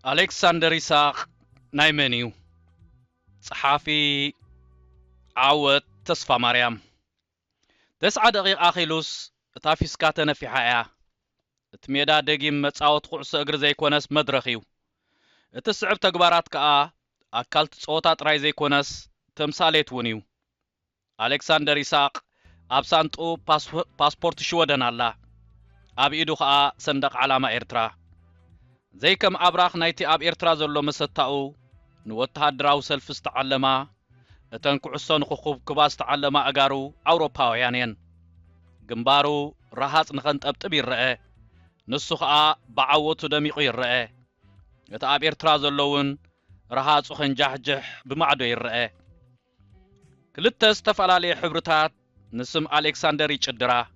ألكسندر إسحاق نايمنيو صحافي عوت تصفى مريم 9 دقيقة خيلوس تافيسكاتنا في حياة تميدا دقيم متصاوت قعص اقر زيكونس مدرخيو تصعب تقبارات كا أكالت صوتات راي زيكونس تمثاليت ونيو ألكسندر إسحاق أبسانتو باسبورت شودن الله أب إيدو خا صندق علامة إرترا زي كم أبراخ نايتي أب إرترا زلو مستاو نوتهادراو سلف استعلما تنكعصون خخوب كباس تعلما أقارو أوروباويانين جنبارو راحات نخنت أبتبي الرئي نسو خا بعوتو دميقو الرئي يتا أب إرترا زلوون راحات سخن جحجح بمعدو الرئي كلتا استفعلالي حبرتات نسم ألكسندر يشدرا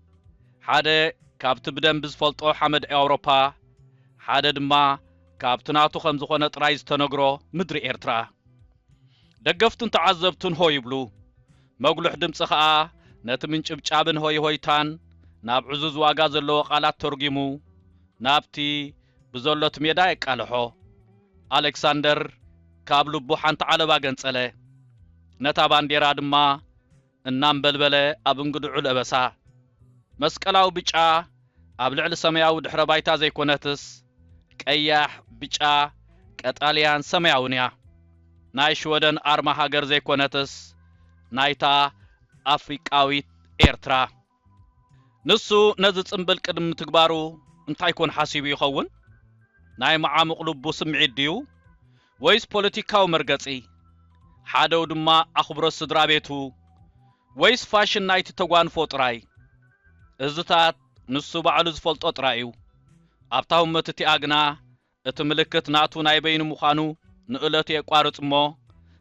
حادة كابت بدن بزفلطو حمد أوروبا حادة دما كابتناتو خمزخونة رايز تنقرو مدري إرترا دقفتن تعذبتن هو يبلو مقلوح دمسخا نتمنش بجابن هويتان ناب عزوز واقاز اللو قالات ترقيمو نابتي بزولو تميدايك ألحو ألكسندر كابلو بوحان تعالى باقنسأله نتا بانديرا دما النام بلبلة أبنقدعو الأبسا مسكلاو بيجا أبلعل سمياو دحر بايتا زي كونتس كأياح بيجا كأتاليان سمياونيا نايش ودن أرما هاجر زي كونتس نايتا أفريقاويت إيرترا نسو نزت انبل قدم تكبارو انتا يكون حاسيبي يخون ناي معا مقلوب سمعي ديو ويس بوليتيكاو مرقصي حادو دما أخبرو السدرابيتو ويس فاشن نايت تقوان فوتراي ازتات نسو بعلو زفلت اطرايو ابتاهم متتي اغنا اتملكت ناتو نايبين مخانو نقلتي اقوارت مو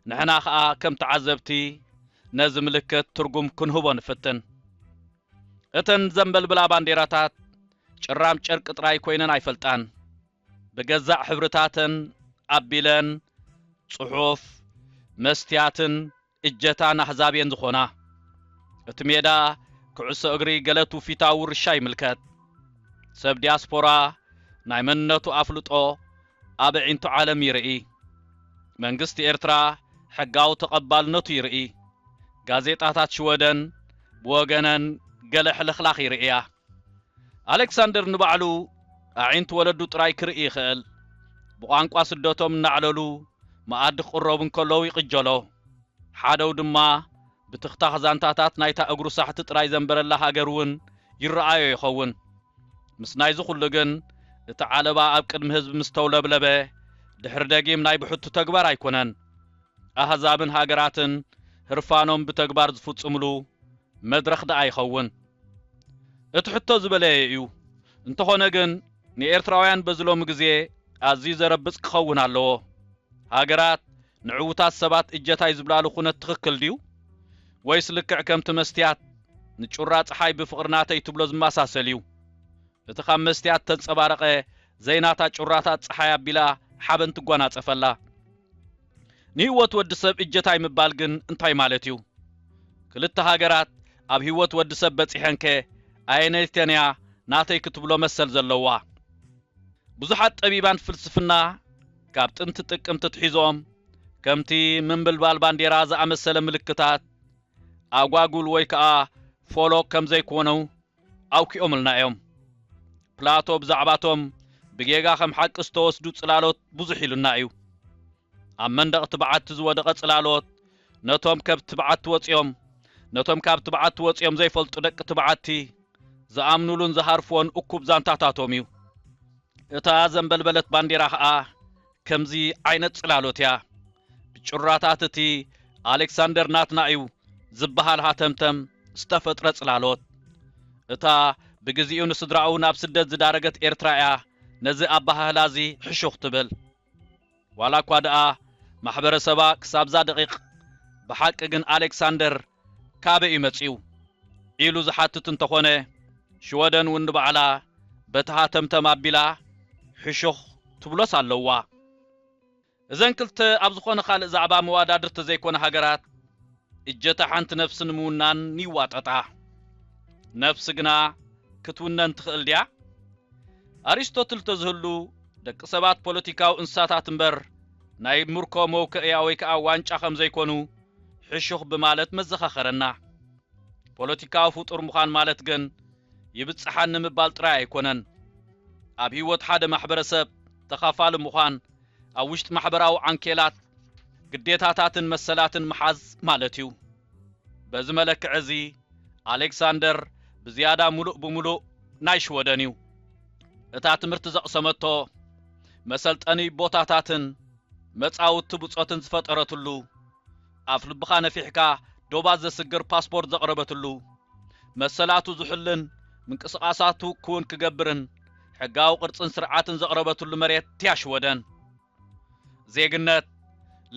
نحنا خا كم تعذبتي نز ملكت ترقم كنهبو نفتن اتن زنبل بلا بانديراتات چرام چرق اطراي كوينن ايفلطان بگزع حبرتاتن ابيلن صحوف مستياتن اجتان احزابين زخونا اتميدا كعسو اغري قلتو في تاور الشاي ملكت سب دياسبورا نايمنتو افلطو ابعينتو عالم يرئي منقست إرترا حقاو تقبال نتو يرئي غازيطاتات شودن بوغنن قلح لخلاخ يرئيا ألكسندر نبعلو أعينتو ولدو تراي كرئي خيل بقانقوا سدوتهم نعللو ما أدخ قربن كلو يقجلو حادو دما بتختاخ زانتاتات نايتا أقرو ساحة تراي زنبر الله هاقرون يرعايو يخون مسنايزو خلقن تعالبا أبقدم هزب مستولب لبه دحر داقيم ناي بحطو تقبار ايكونن أهزابن هاقراتن هرفانهم بتقبار زفوت املو مدرخ دا ايخون اتحطو زبلايو انتخو نقن ني إرتراويان بزلو مقزيه عزيز ربس كخون اللو هاقرات نعوتات سبات اجتاي زبلالو خونت تخكل ديو ويس لكع كم تمستيات نچورات حي بفقرناتي تبلو زماساسليو اتخام مستيات تنصبارقه زيناتا چوراتات حيا بلا حبن تقوانا صفلا نيوت ودسب اجتاي مبالغن انتاي مالتيو كلتا هاقرات اب هيوت ودسب بصيحنكه اينيتنيا ناتي كتبلو مسل زلوا بزحات طبيبان فلسفنا كاب ጥንት ጥቅምት ትሒዞም ከምቲ ምንብልባል ባንዴራ ዝኣመሰለ ምልክታት ኣጓጉል ወይ ከዓ ፎሎ ከም ዘይኮነው ኣውኪኦም ልናዮም ፕላቶ ብዛዕባቶም ብጌጋ ከም ሓቂ ዝተወስዱ ጽላሎት ብዙሕ ኢሉና እዩ ኣብ መንደቕ ትብዓት ዝወደቐ ጽላሎት ነቶም ከብቲ ትብዓት ወፂኦም ዘይፈልጡ ደቂ ትብዓቲ ዝኣምኑሉን ዝሃርፍዎን እኩብ ዛንታታቶም እዩ እታ ዘንበልበለት ባንዴራ ከዓ كمزي عينت صلالوتيا بچراتاتتي ألكسندر ناتنايو زبحالها تمتم استفترة صلالوت اتا بغزيو نسدراو ناب سدد زدارغت إرترايا نزي أباها لازي حشوخ تبل والا كوادا محبر سبا كسابزا دقيق بحق اغن ألكسندر كابي يمتسيو إيلو زحاتتن تخونه شودن وندبعلا بتها تمتم أبلا حشوخ تبلوس اللوا እዘን ክልተ ኣብ ዝኾነ ካልእ ዛዕባ መዋዳድርቲ ዘይኮነ ሃገራት እጀታ ሓንቲ ነፍሲ ንምውናን ይዋጠጣ ነፍሲ ግና ክትውነን ትኽእል ድያ ኣሪስቶትል ተዝህሉ ደቂ ሰባት ፖለቲካዊ እንስሳታት እምበር ናይ ምርኮ መውክእያ ወይ ከዓ ዋንጫ ከም ዘይኮኑ ሕሹኽ በማለት መዘኻኸረና ፖለቲካዊ ፍጡር ምዃን ማለት ግን ይብጽሓን ንምባል ጥራይ ኣይኮነን ኣብ ህይወት ሓደ ማሕበረሰብ ተኻፋሊ ምዃን ኣብ ውሽጢ ማሕበራዊ ዓንኬላት ግዴታታትን መሰላትን መሓዝ ማለት እዩ በዚ መለክዕ እዚ ኣሌክሳንደር ብዝያዳ ሙሉእ ብሙሉእ ናይ ሽወደን እዩ እታ ትምህርቲ ዘቕሰመቶ መሰልጠኒ ቦታታትን መጻውቲ ብጾትን ዝፈጠረትሉ ኣብ ልብኻ ነፊሕካ ዶባ ዘስግር ፓስፖርት ዘቕረበትሉ መሰላቱ ዝሕልን ምንቅስቓሳቱ ክውን ክገብርን ሕጋዊ ቅርጽን ስርዓትን ዘቕረበትሉ መሬት ትያሽወደን ዜግነት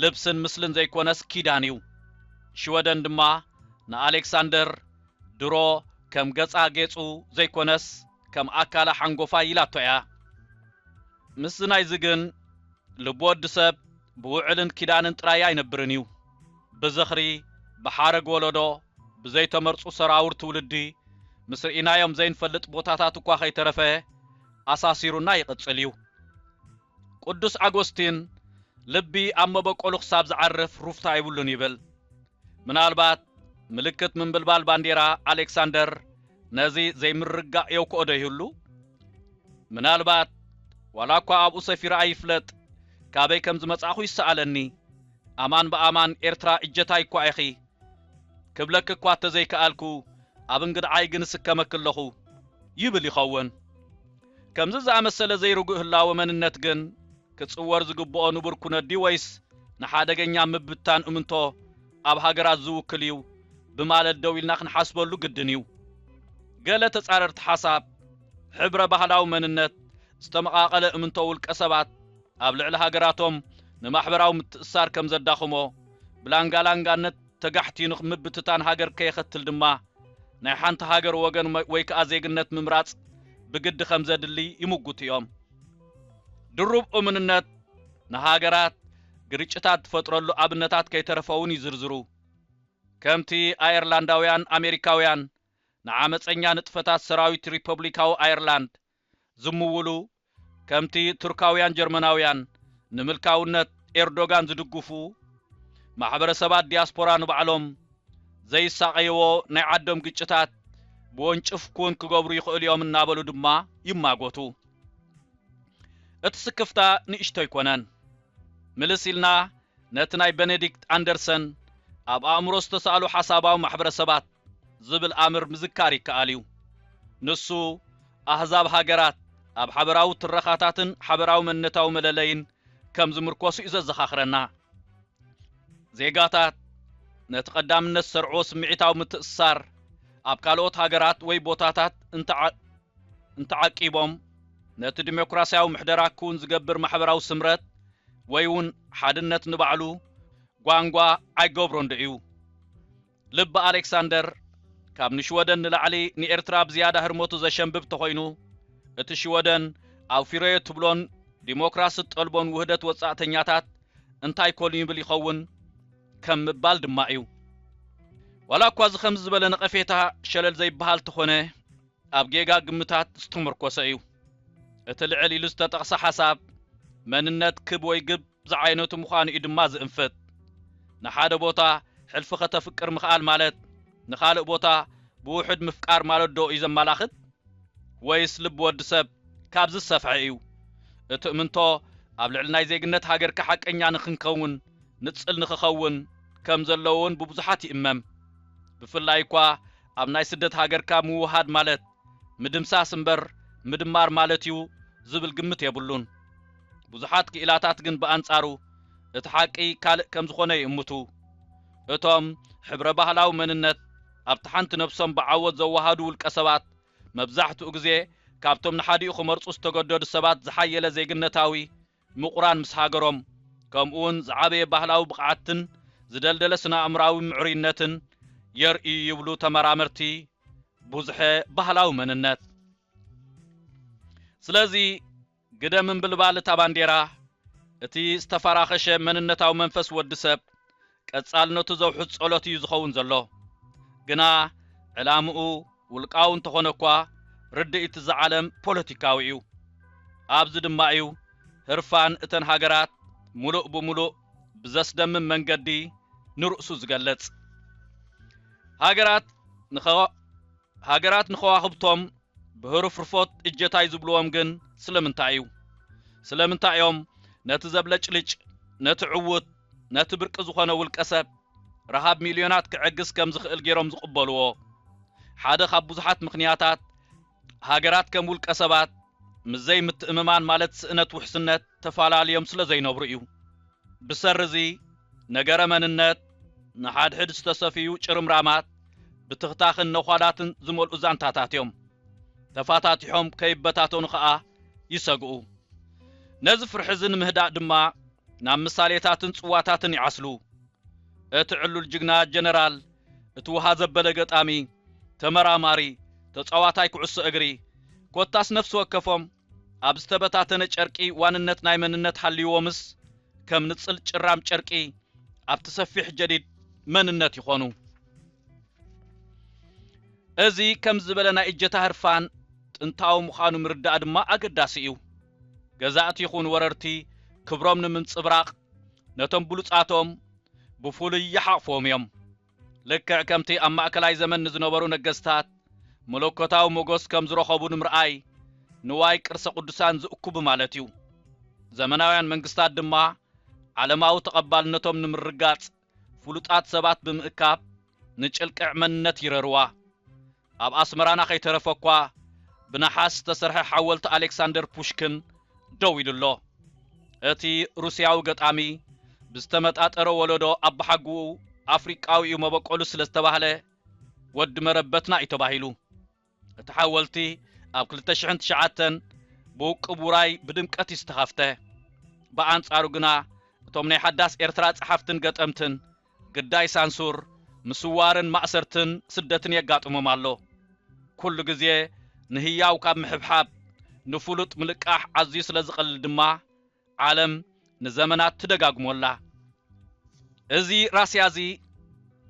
ልብስን ምስልን ዘይኮነስ ኪዳን እዩ ሽወደን ድማ ንኣሌክሳንደር ድሮ ከም ገጻ ጌጹ ዘይኮነስ ከም ኣካላ ሓንጎፋ ኢላቶ እያ ምስ ናይዚ ግን ልቢ ወዲ ሰብ ብውዕልን ኪዳንን ጥራይ ኣይነብርን እዩ ብዘኽሪ ብሓረግ ወለዶ ብዘይተመርጹ ሰራውርት ውልዲ ምስ ርኢናዮም ዘይንፈልጥ ቦታታት እኳ ኸይተረፈ ኣሳሲሩና ይቕጽል እዩ ቅዱስ ኣጎስቲን ልቢ ኣብ መበቆሉ ክሳብ ዝዓርፍ ሩፍታ ይብሉን ይብል ምናልባት ምልክት ምንብልባል ባንዴራ ኣሌክሳንደር ነዚ ዘይምርጋእ የውክኦዶ ይህሉ ምናልባት ዋላ እኳ ኣብኡ ሰፊራ ኣይፍለጥ ካበይ ከም ዝመጻኹ ይሰኣለኒ ኣማን ብኣማን ኤርትራ እጀታይ እኳ ኢኺ ክብለክ እኳ ተዘይከኣልኩ ኣብ እንግድዓይ ግን ስከመክለኹ ይብል ይኸውን ከምዚ ዝኣመሰለ ዘይርጉእ ህላወ መንነት ግን ክጽወር ዝግብኦ ንቡር ኩነዲ ወይስ ንሓደገኛ ምብታን እምንቶ ኣብ ሃገራት ዝውክል እዩ ብማለት ደው ኢልና ክንሓስበሉ ግድን እዩ ገለ ተጻረርቲ ሓሳብ ሕብረ ባህላዊ መንነት ዝተመቓቐለ እምንቶ ውልቀ ሰባት ኣብ ልዕሊ ሃገራቶም ንማሕበራዊ ምትእሳር ከም ዘዳኽሞ ብላንጋላንጋነት ተጋሕቲኑ ምብትታን ሃገር ከይኸትል ድማ ናይ ሓንቲ ሃገር ወገን ወይ ከዓ ዜግነት ምምራጽ ብግዲ ከም ዘድሊ ይምጉት እዮም ድሩብ እምንነት ንሃገራት ግርጭታት ትፈጥረሉ ኣብነታት ከይተረፈውን ይዝርዝሩ ከምቲ ኣየርላንዳውያን ኣሜሪካውያን ንዓመፀኛ ንጥፈታት ሰራዊት ሪፐብሊካዊ ኣየርላንድ ዝምውሉ ከምቲ ቱርካውያን ጀርመናውያን ንምልካውነት ኤርዶጋን ዝድግፉ ማሕበረሰባት ዲያስፖራ ንባዕሎም ዘይሳቀይዎ ናይ ዓዶም ግጭታት ብወንጭፍ ኩን ክገብሩ ይኽእሉ እዮም እናበሉ ድማ ይማጎቱ እቲ ስክፍታ ንእሽቶ ይኮነን ምልሲልና ነቲ ናይ ቤኔዲክት ኣንደርሰን ኣብ ኣእምሮ ዝተሳእሉ ሓሳባዊ ማሕበረሰባት ዝብል ኣምር ምዝካር ይከኣል እዩ ንሱ ኣህዛብ ሃገራት ኣብ ሓበራዊ ትረኻታትን ሓበራዊ መንነታዊ መለለይን ከም ዝምርኮሱ እዩ ዘዘኻኽረና ዜጋታት ነቲ ቀዳምነት ሰርዖ ስምዒታዊ ምትእስሳር ኣብ ካልኦት ሃገራት ወይ ቦታታት እንተዓቂቦም ነቲ ዲሞክራሲያዊ ምሕደራ ክውን ዝገብር ማሕበራዊ ስምረት ወይ እውን ሓድነት ንባዕሉ ጓንጓ ኣይገብሮን እዩ ልቢ ኣሌክሳንደር ካብ ንሽወደን ንላዕሊ ንኤርትራ ብዝያዳ ህርመቱ ዘሸንብብ ተኾይኑ እቲ ሽወደን ኣብ ፊሮየ ትብሎን ዲሞክራሲ ጠልቦን ውህደት ወጻእተኛታት እንታይ ኮኑ ይብል ይኸውን ከም ምባል ድማ እዩ ዋላ እኳ እዚ ከምዚ ዝበለ ነቐፌታ ሸለል ዘይበሃል ተኾነ ኣብ ጌጋ ግምታት ዝተመርኮሰ እዩ እቲ ልዕል ኢሉ ዝተጠቕሰ ሓሳብ መንነት ክብ ወይ ግብ ዝዓይነቱ ምዃኑ እዩ ድማ ዝእንፍት ንሓደ ቦታ ሕልፊ ከተፍቅር ምኽኣል ማለት ንኻልእ ቦታ ብውሕድ ምፍቃር ማለት ዶ እዩ ዘመላኽት ወይስ ልቢ ወዲ ሰብ ካብ ዝሰፍሐ እዩ እቲ እምንቶ ኣብ ልዕሊ ናይ ዜግነት ሃገርካ ሓቀኛ ንኽንከውን ንጽል ንኽኸውን ከም ዘለውን ብብዙሓት ይእመም ብፍላይ እኳ ኣብ ናይ ስደት ሃገርካ ምውሃድ ማለት ምድምሳስ እምበር ምድማር ማለት እዩ ዝብል ግምት የብሉን ብዙሓት ክኢላታት ግን በኣንጻሩ እቲ ሓቂ ካልእ ከም ዝኾነ ይእምቱ እቶም ሕብረ ባህላዊ መንነት ኣብቲ ሓንቲ ነፍሶም ብዓወት ዘዋሃዱ ውልቀ ሰባት መብዛሕትኡ ግዜ ካብቶም ንሓዲኡ ክመርጹ ዝተገደዱ ሰባት ዝሓየለ ዜግነታዊ ምቑራን ምስ ሃገሮም ከምኡውን ዝዓበየ ባህላዊ ብቕዓትን ዝደልደለ ስነ ኣእምራዊ ምዕሩይነትን የርኢ ይብሉ ተመራመርቲ ብዙሐ ባህላዊ መንነት ስለዚ ግደ ምንብልባል እታ ባንዴራ እቲ ዝተፈራኸሸ መንነታዊ መንፈስ ወዲ ሰብ ቀጻልነቱ ዘውሕዝ ጸሎት እዩ ዝኸውን ዘሎ ግና ዕላምኡ ውልቃው እንተኾነ እኳ ርድኢት ዝዓለም ፖለቲካዊ እዩ ኣብዚ ድማ እዩ ህርፋን እተን ሃገራት ሙሉእ ብሙሉእ ብዘስደምም መንገዲ ንርእሱ ዝገለጽ ሃገራት ንኸዋኽብቶም ብህሩፍ ርፎት እጀታይ ዝብልዎም ግን ስለምንታይ እዮም ነቲ ዘብለጭልጭ ነቲ ዕውት ነቲ ብርቂ ዝኾነ ውልቀ ሰብ ረሃብ ሚልዮናት ክዕግስ ከም ዝኽእል ገይሮም ዝቕበልዎ ሓደ ካብ ብዙሓት ምኽንያታት ሃገራት ከም ውልቀ ሰባት ምዘይ ምትእምማን ማለት ስእነት ውሕስነት ተፈላለዮም ስለ ዘይነብሩ እዩ ብሰርዚ ነገረ መንነት ንሓድሕድ ዝተሰፊዩ ጭርምራማት ብትኽታኽን ነዃዳትን ዝመልኡ ዛንታታት እዮም ተፋታቲሖም ከይበታተኑ ከዓ ይሰግኡ ነዚ ፍርሕዝን ምህዳእ ድማ ናብ ምሳሌታትን ጽዋታትን ይዓስሉ እቲ ዕሉል ጅግና ጀነራል እቲ ውሃ ዘበለ ገጣሚ ተመራማሪ ተጻዋታይ ኩዕሶ እግሪ ኮታስ ነፍሲ ወከፎም ኣብ ዝተበታተነ ጨርቂ ዋንነት ናይ መንነት ሓልይዎምስ ከም ንጽል ጭራም ጨርቂ ኣብ ተሰፊሕ ጀዲድ መንነት ይኾኑ እዚ ከም ዝበለ ናይ እጀታ ህርፋን ጥንታዊ ምዃኑ ምርዳእ ድማ ኣገዳሲ እዩ ገዛእቲ ይኹን ወረርቲ ክብሮም ንምንጽብራቕ ነቶም ብሉጻቶም ብፍሉይ ይሓቕፎም እዮም ልክዕ ከምቲ ኣብ ማእከላይ ዘመን ንዝነበሩ ነገስታት መለኮታዊ ሞገስ ከም ዝረኸቡ ንምርኣይ ንዋይ ቅርሰ ቅዱሳን ዝእኩቡ ማለት እዩ ዘመናውያን መንግስታት ድማ ዓለማዊ ተቐባልነቶም ንምርጋጽ ፍሉጣት ሰባት ብምእካብ ንጭልቅዕ መንነት ይረርዋ ኣብ ኣስመራና ከይተረፈኳ ብነሓስ ዝተሰርሐ ሓወልቲ ኣሌክሳንደር ፑሽኪን ደው ኢሉሎ እቲ ሩስያዊ ገጣሚ ብዝተመጣጠረ ወለዶ ኣባሓጉኡ ኣፍሪቃዊ እዩ መበቆሉ ስለ ዝተባህለ ወዲ መረበትና እዩ ተባሂሉ እቲ ሓወልቲ ኣብ 2009 ብውቅብ ውራይ ብድምቀት ዝተኸፍተ ብኣንጻሩ ግና እቶም ናይ ሓዳስ ኤርትራ ጸሓፍትን ገጠምትን ግዳይ ሳንሱር ምስዋርን ማእሰርትን ስደትን የጋጥሞም ኣሎ ኩሉ ግዜ ንህያው ካብ ምሕብሓብ ንፍሉጥ ምልቃሕ ኣዝዩ ስለ ዝቐልል ድማ ዓለም ንዘመናት ትደጋግሞላ እዚ ራስያዚ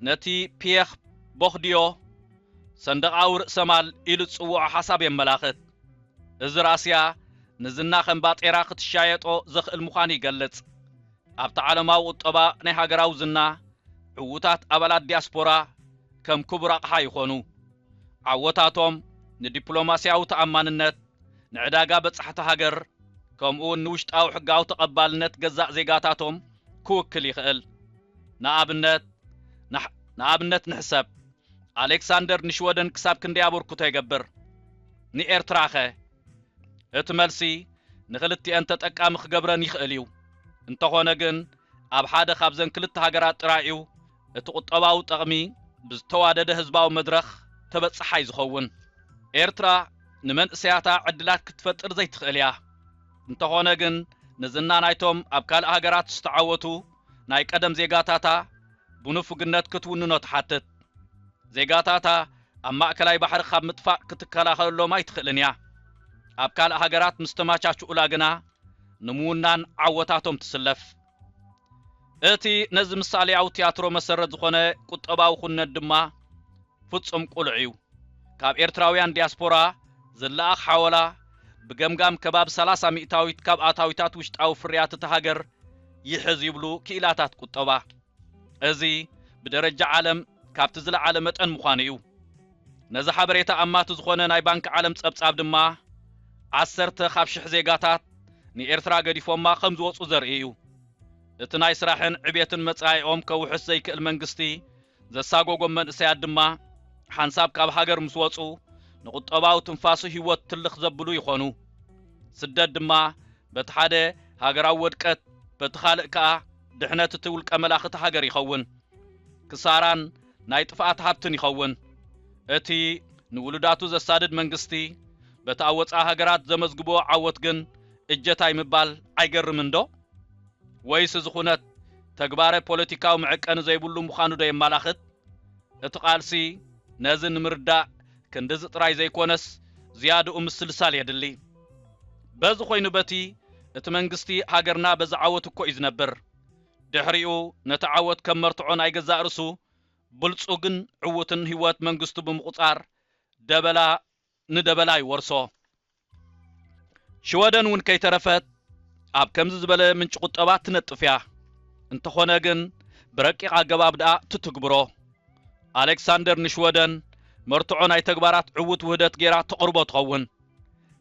ነቲ ፒየኽ ቦኽዲዮ ሰንደቃዊ ርእሰ ማል ኢሉ ጽውዖ ሓሳብ የመላኽት እዚ ራስያ ንዝና ከም ባጤራ ክትሻየጦ ዘኽእል ምዃኑ ይገልጽ ኣብቲ ዓለማዊ ቁጠባ ናይ ሃገራዊ ዝና ዕውታት ኣባላት ዲያስፖራ ከም ክቡር ኣቕሓ ይኾኑ ዓወታቶም ንዲፕሎማስያዊ ተኣማንነት ንዕዳጋ በጻሕቲ ሃገር ከምኡውን ንውሽጣዊ ሕጋዊ ተቐባልነት ገዛእ ዜጋታቶም ክውክል ይኽእል ንኣብነት ንሕሰብ ኣሌክሳንደር ንሽወደን ክሳብ ክንደይ ኣበርክቶ ይገብር ንኤርትራኸ እቲ መልሲ ንኽልቲአን ተጠቃሚ ክገብረን ይኽእል እዩ እንተኾነ ግን ኣብ ሓደ ካብዘን ክልተ ሃገራት ጥራይ እዩ እቲ ቁጠባዊ ጠቕሚ ብዝተዋደደ ህዝባዊ መድረኽ ተበጽሓይ ዝኸውን ኤርትራ ንመንእሰያታ ዕድላት ክትፈጥር ዘይትኽእል እያ እንተኾነ ግን ንዝና ናይቶም ኣብ ካልእ ሃገራት ዝተዓወቱ ናይ ቀደም ዜጋታታ ብንፉግነት ክትውንኖ ትሓትት ዜጋታታ ኣብ ማእከላይ ባሕሪ ካብ ምጥፋእ ክትከላኸለሎም ኣይትኽእልን እያ ኣብ ካልእ ሃገራት ምስ ተማቻችኡላ ግና ንምውናን ዓወታቶም ትስለፍ እቲ ነዚ ምሳሌያዊ ቲያትሮ መሰረት ዝኾነ ቁጠባዊ ኩነት ድማ ፍጹም ቁልዕ እዩ ካብ ኤርትራውያን ዲያስፖራ ዝለኣኽ ሓወላ ብገምጋም ከባብ 30 ሚእታዊት ካብ ኣታዊታት ውሽጣዊ ፍርያት እቲ ሃገር ይሕዝ ይብሉ ክኢላታት ቁጠባ እዚ ብደረጃ ዓለም ካብቲ ዝለዓለ መጠን ምዃኑ እዩ ነዚ ሓበሬታ ኣማቲ ዝኾነ ናይ ባንኪ ዓለም ጸብጻብ ድማ 10 ካብ 1000 ዜጋታት ንኤርትራ ገዲፎማ ከም ዝወፁ ዘርኢ እዩ እቲ ናይ ስራሕን ዕብየትን መጻኢኦም ከውሕስ ዘይክእል መንግስቲ ዘሳጎጎም መንእሰያት ድማ ሓንሳብ ካብ ሃገር ምስ ወፁ ንቁጠባዊ ትንፋሱ ህይወት ትልኽ ዘብሉ ይኾኑ ስደት ድማ በቲ ሓደ ሃገራዊ ወድቀት በቲ ካልእ ከዓ ድሕነት እቲ ውልቀ መላኽቲ ሃገር ይኸውን ክሳራን ናይ ጥፍኣት ሃብትን ይኸውን እቲ ንውሉዳቱ ዘሳድድ መንግስቲ በቲ ኣብ ወፃኢ ሃገራት ዘመዝግቦ ዓወት ግን እጀታይ ምባል ኣይገርምን ዶ ወይስ እዚ ኩነት ተግባረ ፖለቲካዊ ምዕቀን ዘይብሉ ምዃኑ ዶ የመላኽት እቲ ቃልሲ ነዚ ንምርዳእ ክንድዚ ጥራይ ዘይኮነስ ዝያድኡ ምስልሳል የድሊ በዚ ኮይኑ በቲ እቲ መንግስቲ ሃገርና በዛዓወት እኮ እዩ ዝነብር ድሕሪኡ ነቲ ዓወት ከም መርትዖ ናይ ገዛእ ርእሱ ብልጹግን ዕውትን ህይወት መንግስቱ ብምቁጻር ደበላ ይወርሶ ሽወደን እውን ከይተረፈት ኣብ ከምዚ ዝበለ ምንጭ ቁጠባ ትነጥፍያ እንተኾነ ግን ብረቂቕ ኣገባብ ደኣ ትትግብሮ ኣሌክሳንደር ንሽወደን መርትዖ ናይ ተግባራት ዕውት ውህደት ጌራ ተቕርቦ ትኸውን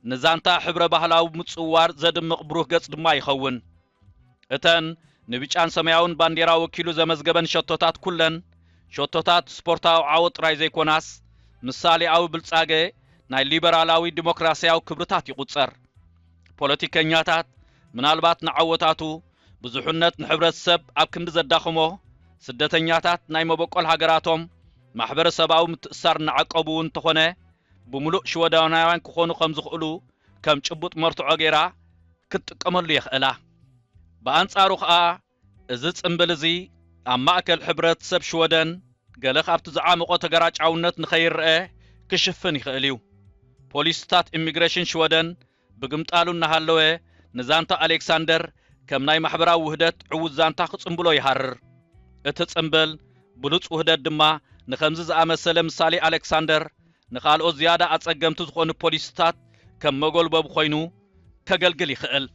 ንዛንታ ሕብረ ባህላዊ ምጽዋር ዘድምቕ ብሩህ ገጽ ድማ ይኸውን እተን ንብጫን ሰማያውን ባንዴራ ወኪሉ ዘመዝገበን ሸቶታት ኩለን ሸቶታት ስፖርታዊ ዓወት ጥራይ ዘይኮናስ ምሳሌኣዊ ብልጻጌ ናይ ሊበራላዊ ዲሞክራሲያዊ ክብርታት ይቁጸር ፖለቲከኛታት ምናልባት ንዓወታቱ ብዙሕነት ንሕብረተሰብ ኣብ ክንዲ ዘዳኽሞ ስደተኛታት ናይ መበቆል ሃገራቶም ማሕበረሰባዊ ምትእስሳር ንዓቀቡ እንተኾነ ብምሉእ ሽወዳናውያን ክኾኑ ከም ዝኽእሉ ከም ጭቡጥ መርትዖ ጌራ ክትጥቀመሉ ይኽእላ ብኣንጻሩ ከዓ እዚ ጽምብል እዚ ኣብ ማእከል ሕብረተሰብ ሽወደን ገለ ካብቲ ዝዓመቆ ተገራጫውነት ንኸይርአ ክሽፍን ይኽእል እዩ ፖሊስታት ኢሚግሬሽን ሽወደን ብግምጣሉ እናሃለወ ንዛንታ ኣሌክሳንደር ከም ናይ ማሕበራዊ ውህደት ዕውት ዛንታ ክጽምብሎ ይሃርር እቲ ጽምብል ብሉጽ ውህደት ድማ ንኸምዚ ዝኣመሰለ ምሳሌ ኣሌክሳንደር ንኻልኦት ዝያዳ ኣጸገምቲ ዝኾኑ ፖሊስታት ከም መጎልበብ ኮይኑ ከገልግል ይኽእል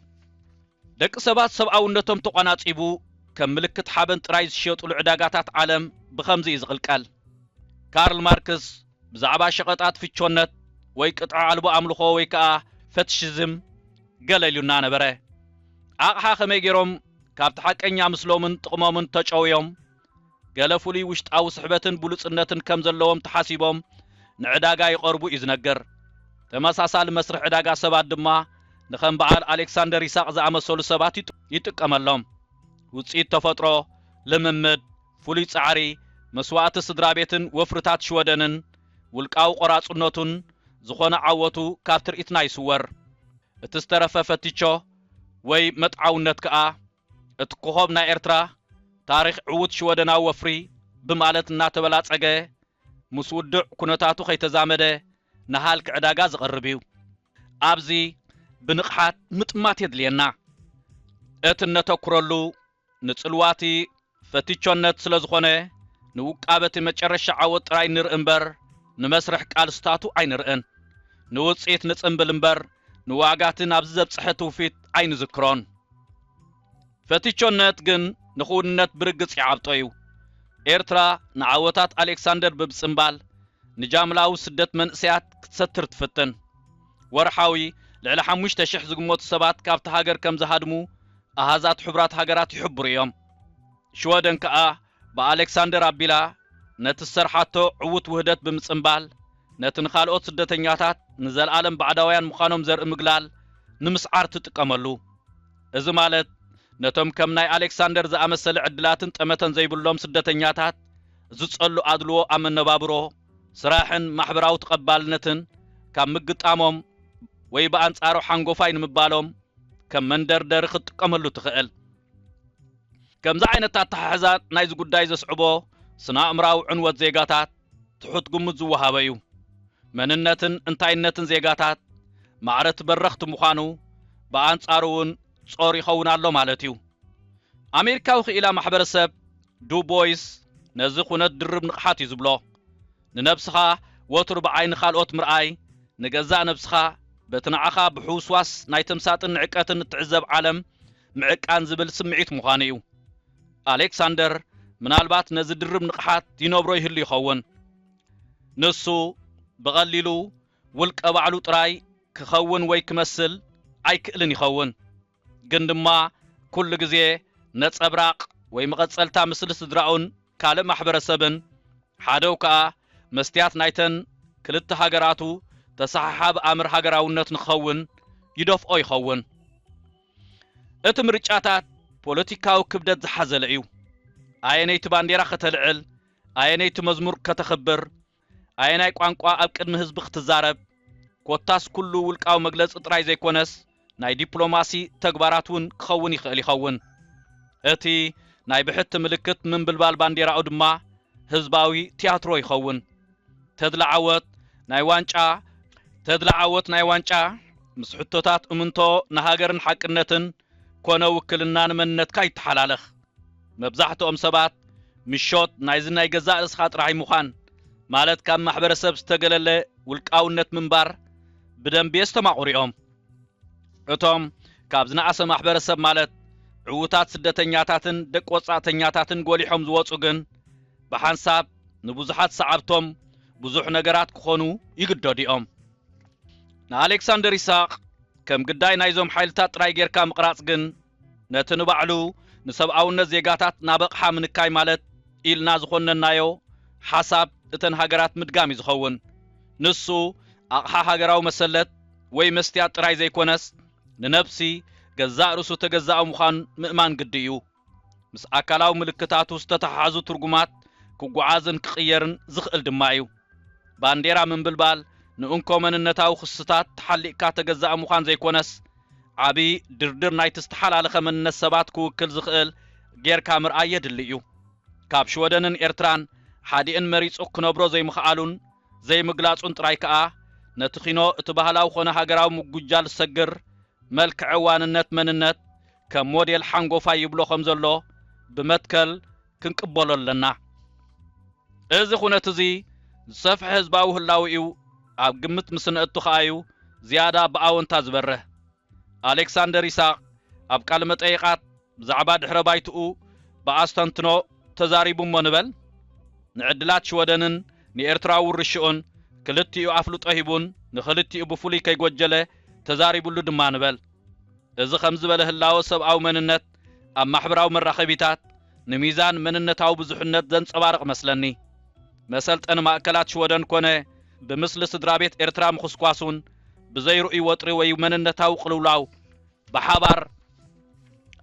ደቂ ሰባት ሰብኣውነቶም ተቋናጺቡ ከም ምልክት ሓበን ጥራይ ዝሸጡሉ ዕዳጋታት ዓለም ብኸምዚ እዩ ዝቕልቀል ካርል ማርክስ ብዛዕባ ሸቐጣት ፍቾነት ወይ ቅጥዓ ኣልቦ ኣምልኾ ወይ ከዓ ፈትሽዝም ገለልዩና ነበረ ኣቕሓ ኸመይ ገይሮም ካብቲ ሓቀኛ ምስሎምን ጥቕሞምን ተጨውዮም ገለ ፍሉይ ውሽጣዊ ስሕበትን ብሉጽነትን ከም ዘለዎም ተሓሲቦም ንዕዳጋ ይቐርቡ እዩ ዝነገር ተመሳሳሊ መስርሕ ዕዳጋ ሰባት ድማ ንኸም በዓል ኣሌክሳንደር ይስሐቅ ዝኣመሰሉ ሰባት ይጥቀመሎም ውጽኢት ተፈጥሮ ልምምድ ፍሉይ ጻዕሪ መስዋዕቲ ስድራ ቤትን ወፍርታት ሽወደንን ውልቃዊ ቆራጽነቱን ዝኾነ ዓወቱ ካብ ትርኢትና ይስወር እቲ ዝተረፈ ፈቲቾ ወይ መጥዓውነት ከዓ እቲ ኮኸብ ናይ ኤርትራ ታሪኽ ዕውት ሽወደናዊ ወፍሪ ብማለት እናተበላጸገ ምስ ውድዕ ኩነታቱ ከይተዛመደ ንሃልክ ዕዳጋ ዝቐርብ እዩ ኣብዚ ብንቕሓት ምጥማት የድልየና እቲ ነተኩረሉ ንጽልዋቲ ፈቲቾነት ስለ ዝኾነ ንውቃበቲ መጨረሻ ዓወት ጥራይ ንርኢ እምበር ንመስርሕ ቃልስታቱ ኣይንርእን ንውጽኢት ንጽምብል እምበር ንዋጋትን ኣብዚ ዘብጽሐ ትውፊት ኣይንዝክሮን ፈቲቾነት ግን ንኽውንነት ብርግጽ ይዓብጦ እዩ ኤርትራ ንዓወታት ኣሌክሳንደር ብብጽምባል ንጃምላዊ ስደት መንእሰያት ክትሰትር ትፍትን ወርሓዊ ልዕሊ 5,000 ዝግመቱ ሰባት ካብቲ ሃገር ከም ዝሃድሙ ኣሃዛት ሕቡራት ሃገራት ይሕብሩ እዮም ሽወደን ከዓ ብኣሌክሳንደር ኣቢላ ነቲ ሰርሓቶ ዕውት ውህደት ብምጽምባል ነቲ ንኻልኦት ስደተኛታት ንዘለኣለም ባዕዳውያን ምዃኖም ዘርኢ ምግላል ንምስዓር ትጥቀመሉ እዚ ማለት ነቶም ከም ናይ ኣሌክሳንደር ዝኣመሰለ ዕድላትን ጠመተን ዘይብሎም ስደተኛታት ዝጸሉ ኣድልዎ ኣብ መነባብሮ ስራሕን ማሕበራዊ ተቐባልነትን ካብ ምግጣሞም ወይ በኣንጻሩ ሓንጎፋይ ንምባሎም ከም መንደርደሪ ክትጥቀመሉ ትኽእል ከምዚ ዓይነት ኣተሓሕዛ ናይዚ ጉዳይ ዘስዕቦ ስነ-ኣእምራዊ ዕንወት ዜጋታት ትሑት ግምት ዝወሃበ እዩ መንነትን እንታይነትን ዜጋታት ማዕረት በረኽቲ ምዃኑ ብኣንጻሩ እውን ጾር ይኸውን ኣሎ ማለት እዩ ኣሜሪካዊ ክኢላ ማሕበረሰብ ዱቦይስ ነዚ ኩነት ድርብ ንቕሓት እዩ ዝብሎ ንነብስኻ ወትሩ ብዓይኒ ካልኦት ምርኣይ ንገዛእ ነብስኻ በቲ ንዓኻ ብሕውስዋስ ናይ ተምሳጥን ንዕቀትን እትዕዘብ ዓለም ምዕቃን ዝብል ስምዒት ምዃኑ እዩ ኣሌክሳንደር ምናልባት ነዚ ድርብ ንቕሓት ይነብሮ ይህሉ ይኸውን ንሱ ብቐሊሉ ውልቀ ባዕሉ ጥራይ ክኸውን ወይ ክመስል ኣይክእልን ይኸውን ግን ድማ ኩሉ ግዜ ነጸብራቕ ወይ መቐጸልታ ምስሊ ስድራኡን ካልእ ማሕበረሰብን ሓደው ከዓ መስትያት ናይተን ክልተ ሃገራቱ ተሰሓሓቢ ኣምር ሃገራውነት ንኽኸውን ይደፍኦ ይኸውን እቲ ምርጫታት ፖለቲካዊ ክብደት ዝሓዘለ እዩ ኣየነይቲ ባንዴራ ከተልዕል ኣየነይቲ መዝሙር ከተኽብር ኣየናይ ቋንቋ ኣብ ቅድሚ ህዝቢ ክትዛረብ ኮታስ ኩሉ ውልቃዊ መግለፂ ጥራይ ዘይኮነስ ናይ ዲፕሎማሲ ተግባራት እውን ክኸውን ይኽእል ይኸውን እቲ ናይ ብሕቲ ምልክት ምንብልባል ባንዴራኡ ድማ ህዝባዊ ቲያትሮ ይኸውን ተድላዓወት ናይ ዋንጫ مسحتوتات امنتو نهاجرن حقنتن كونه وكلنان مننتካ ይተሓላለኽ መብዛሕትኦም ሰባት ምሾት ናይዝናይ ገዛእ እስኻ ጥራይ ምዃን ማለት ካብ ማሕበረሰብ ዝተገለለ ውልቃውነት ምንባር ብደንቢ የስተማቑሪኦም እቶም ካብ ዝናኣሰ ማሕበረሰብ ማለት ዕውታት ስደተኛታትን ደቅ ወጻእተኛታትን ጎሊሖም ዝወፁ ግን ብሓንሳብ ንብዙሓት ሰዓብቶም ብዙሕ ነገራት ክኾኑ ይግደዲኦም ንኣሌክሳንደር ይስሐቅ ከም ግዳይ ናይዞም ሓይልታት ጥራይ ጌርካ ምቕራጽ ግን ነቲ ንባዕሉ ንሰብኣውነት ዜጋታት ናበቕሓ ምንካይ ማለት ኢልና ዝኾነናዮ ሓሳብ እተን ሃገራት ምድጋም ይዝኸውን ንሱ ኣቕሓ ሃገራዊ መሰለት ወይ መስትያት ጥራይ ዘይኮነስ ንነፍሲ ገዛእ ርእሱ ተገዛእ ምዃን ምእማን ግዲ እዩ ምስ ኣካላዊ ምልክታቱ ዝተተሓሓዙ ትርጉማት ክጓዓዝን ክቕየርን ዝኽእል ድማ እዩ ባንዴራ ምንብልባል ንእንኮ መንነታዊ ክስታት ተሓሊቕካ ተገዛእ ምዃን ዘይኮነስ ዓቢ ድርድር ናይቲ ዝተሓላለኸ መንነት ሰባት ክውክል ዝኽእል ጌርካ ምርኣይ የድሊ እዩ ካብ ሽወደንን ኤርትራን ሓዲእን መሪፁ ክነብሮ ዘይምኽኣሉን ዘይምግላጹን ጥራይ ከዓ ነቲ ኺኖ እቲ ባህላዊ ኾነ ሃገራዊ ምጉጃል ዝሰግር መልክዕ ዋንነት መንነት ከም ሞዴል ሓንጎፋ ይብሎ ከም ዘሎ ብመትከል ክንቅበሎ ኣለና እዚ ኩነት እዚ ዝሰፍሐ ህዝባዊ ህላዊ እዩ ኣብ ግምት ምስነእቱ ኸኣዩ ዝያዳ ብኣወንታ ዝበርህ ኣሌክሳንደር ይስሐቅ ኣብ ቃል መጠይቃት ብዛዕባ ድሕረ ባይትኡ ብኣስተንትኖ ተዛሪቡ እሞ ንበል ንዕድላት ሽወደንን ንኤርትራዊ ውርሽኡን ክልቲኡ ኣፍልጦ ሂቡን ንኽልቲኡ ብፍሉይ ከይጎጀለ ተዛሪቡሉ ድማ ንበል እዚ ከም ዝበለ ህላወ ሰብኣዊ መንነት ኣብ ማሕበራዊ መራኸቢታት ንሚዛን መንነታዊ ብዙሕነት ዘንጸባርቕ መስለኒ መሰልጠኒ ማእከላት ሽወደን ኮነ ብምስሊ ስድራ ቤት ኤርትራ ምኽስኳሱን ብዘይርእዩ ወጥሪ ወይ መንነታዊ ቅልውላው ብሓባር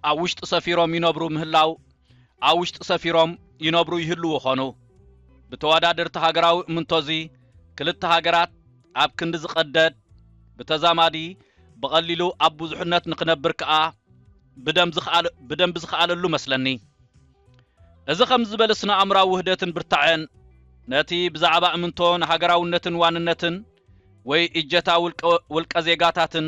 ኣብ ውሽጢ ሰፊሮም ይነብሩ ምህላው ኣብ ውሽጢ ሰፊሮም ይነብሩ ይህልው ኾኑ ብተወዳደርቲ ሃገራዊ እምንቶዚ ክልተ ሃገራት ኣብ ክንዲ ዝቐደድ ብተዛማዲ ብቐሊሉ ኣብ ብዙሕነት ንኽነብር ከዓ ብደንብ ዝኽኣለሉ መስለኒ እዚ ከም ዝበለ ስነ ኣእምራዊ ውህደትን ብርታዕን ነቲ ብዛዕባ እምንቶ ንሃገራውነትን ዋንነትን ወይ እጀታ ውልቀ ዜጋታትን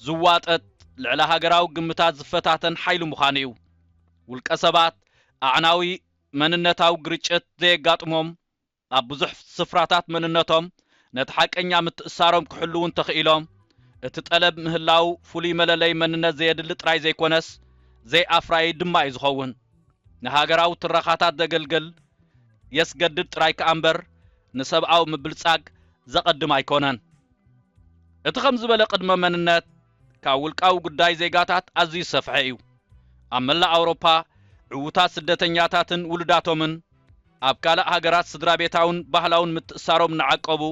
ዝዋጠት ልዕሊ ሃገራዊ ግምታት ዝፈታተን ሓይሉ ምዃኑ እዩ ውልቀ ሰባት ኣዕናዊ መንነታዊ ግርጭት ዘየጋጥሞም ኣብ ብዙሕ ስፍራታት መንነቶም ነቲ ሓቀኛ ምትእሳሮም ክሕልውን ተኽኢሎም እቲ ጠለብ ምህላው ፍሉይ መለለይ መንነት ዘየድሊ ጥራይ ዘይኮነስ ዘይኣፍራይ ድማ እዩ ዝኸውን ንሃገራዊ ትረኻታት ዘገልግል የስገድድ ጥራይ ከዓ እምበር ንሰብኣዊ ምብልጻግ ዘቐድም ኣይኮነን እቲ ከም ዝበለ ቅድመ መንነት ካብ ውልቃዊ ጉዳይ ዜጋታት ኣዝዩ ሰፍሐ እዩ ኣብ መላእ ኣውሮፓ ዕውታት ስደተኛታትን ውሉዳቶምን ኣብ ካልእ ሃገራት ስድራ ቤታውን ባህላውን ምትእሳሮም ንዓቀቡ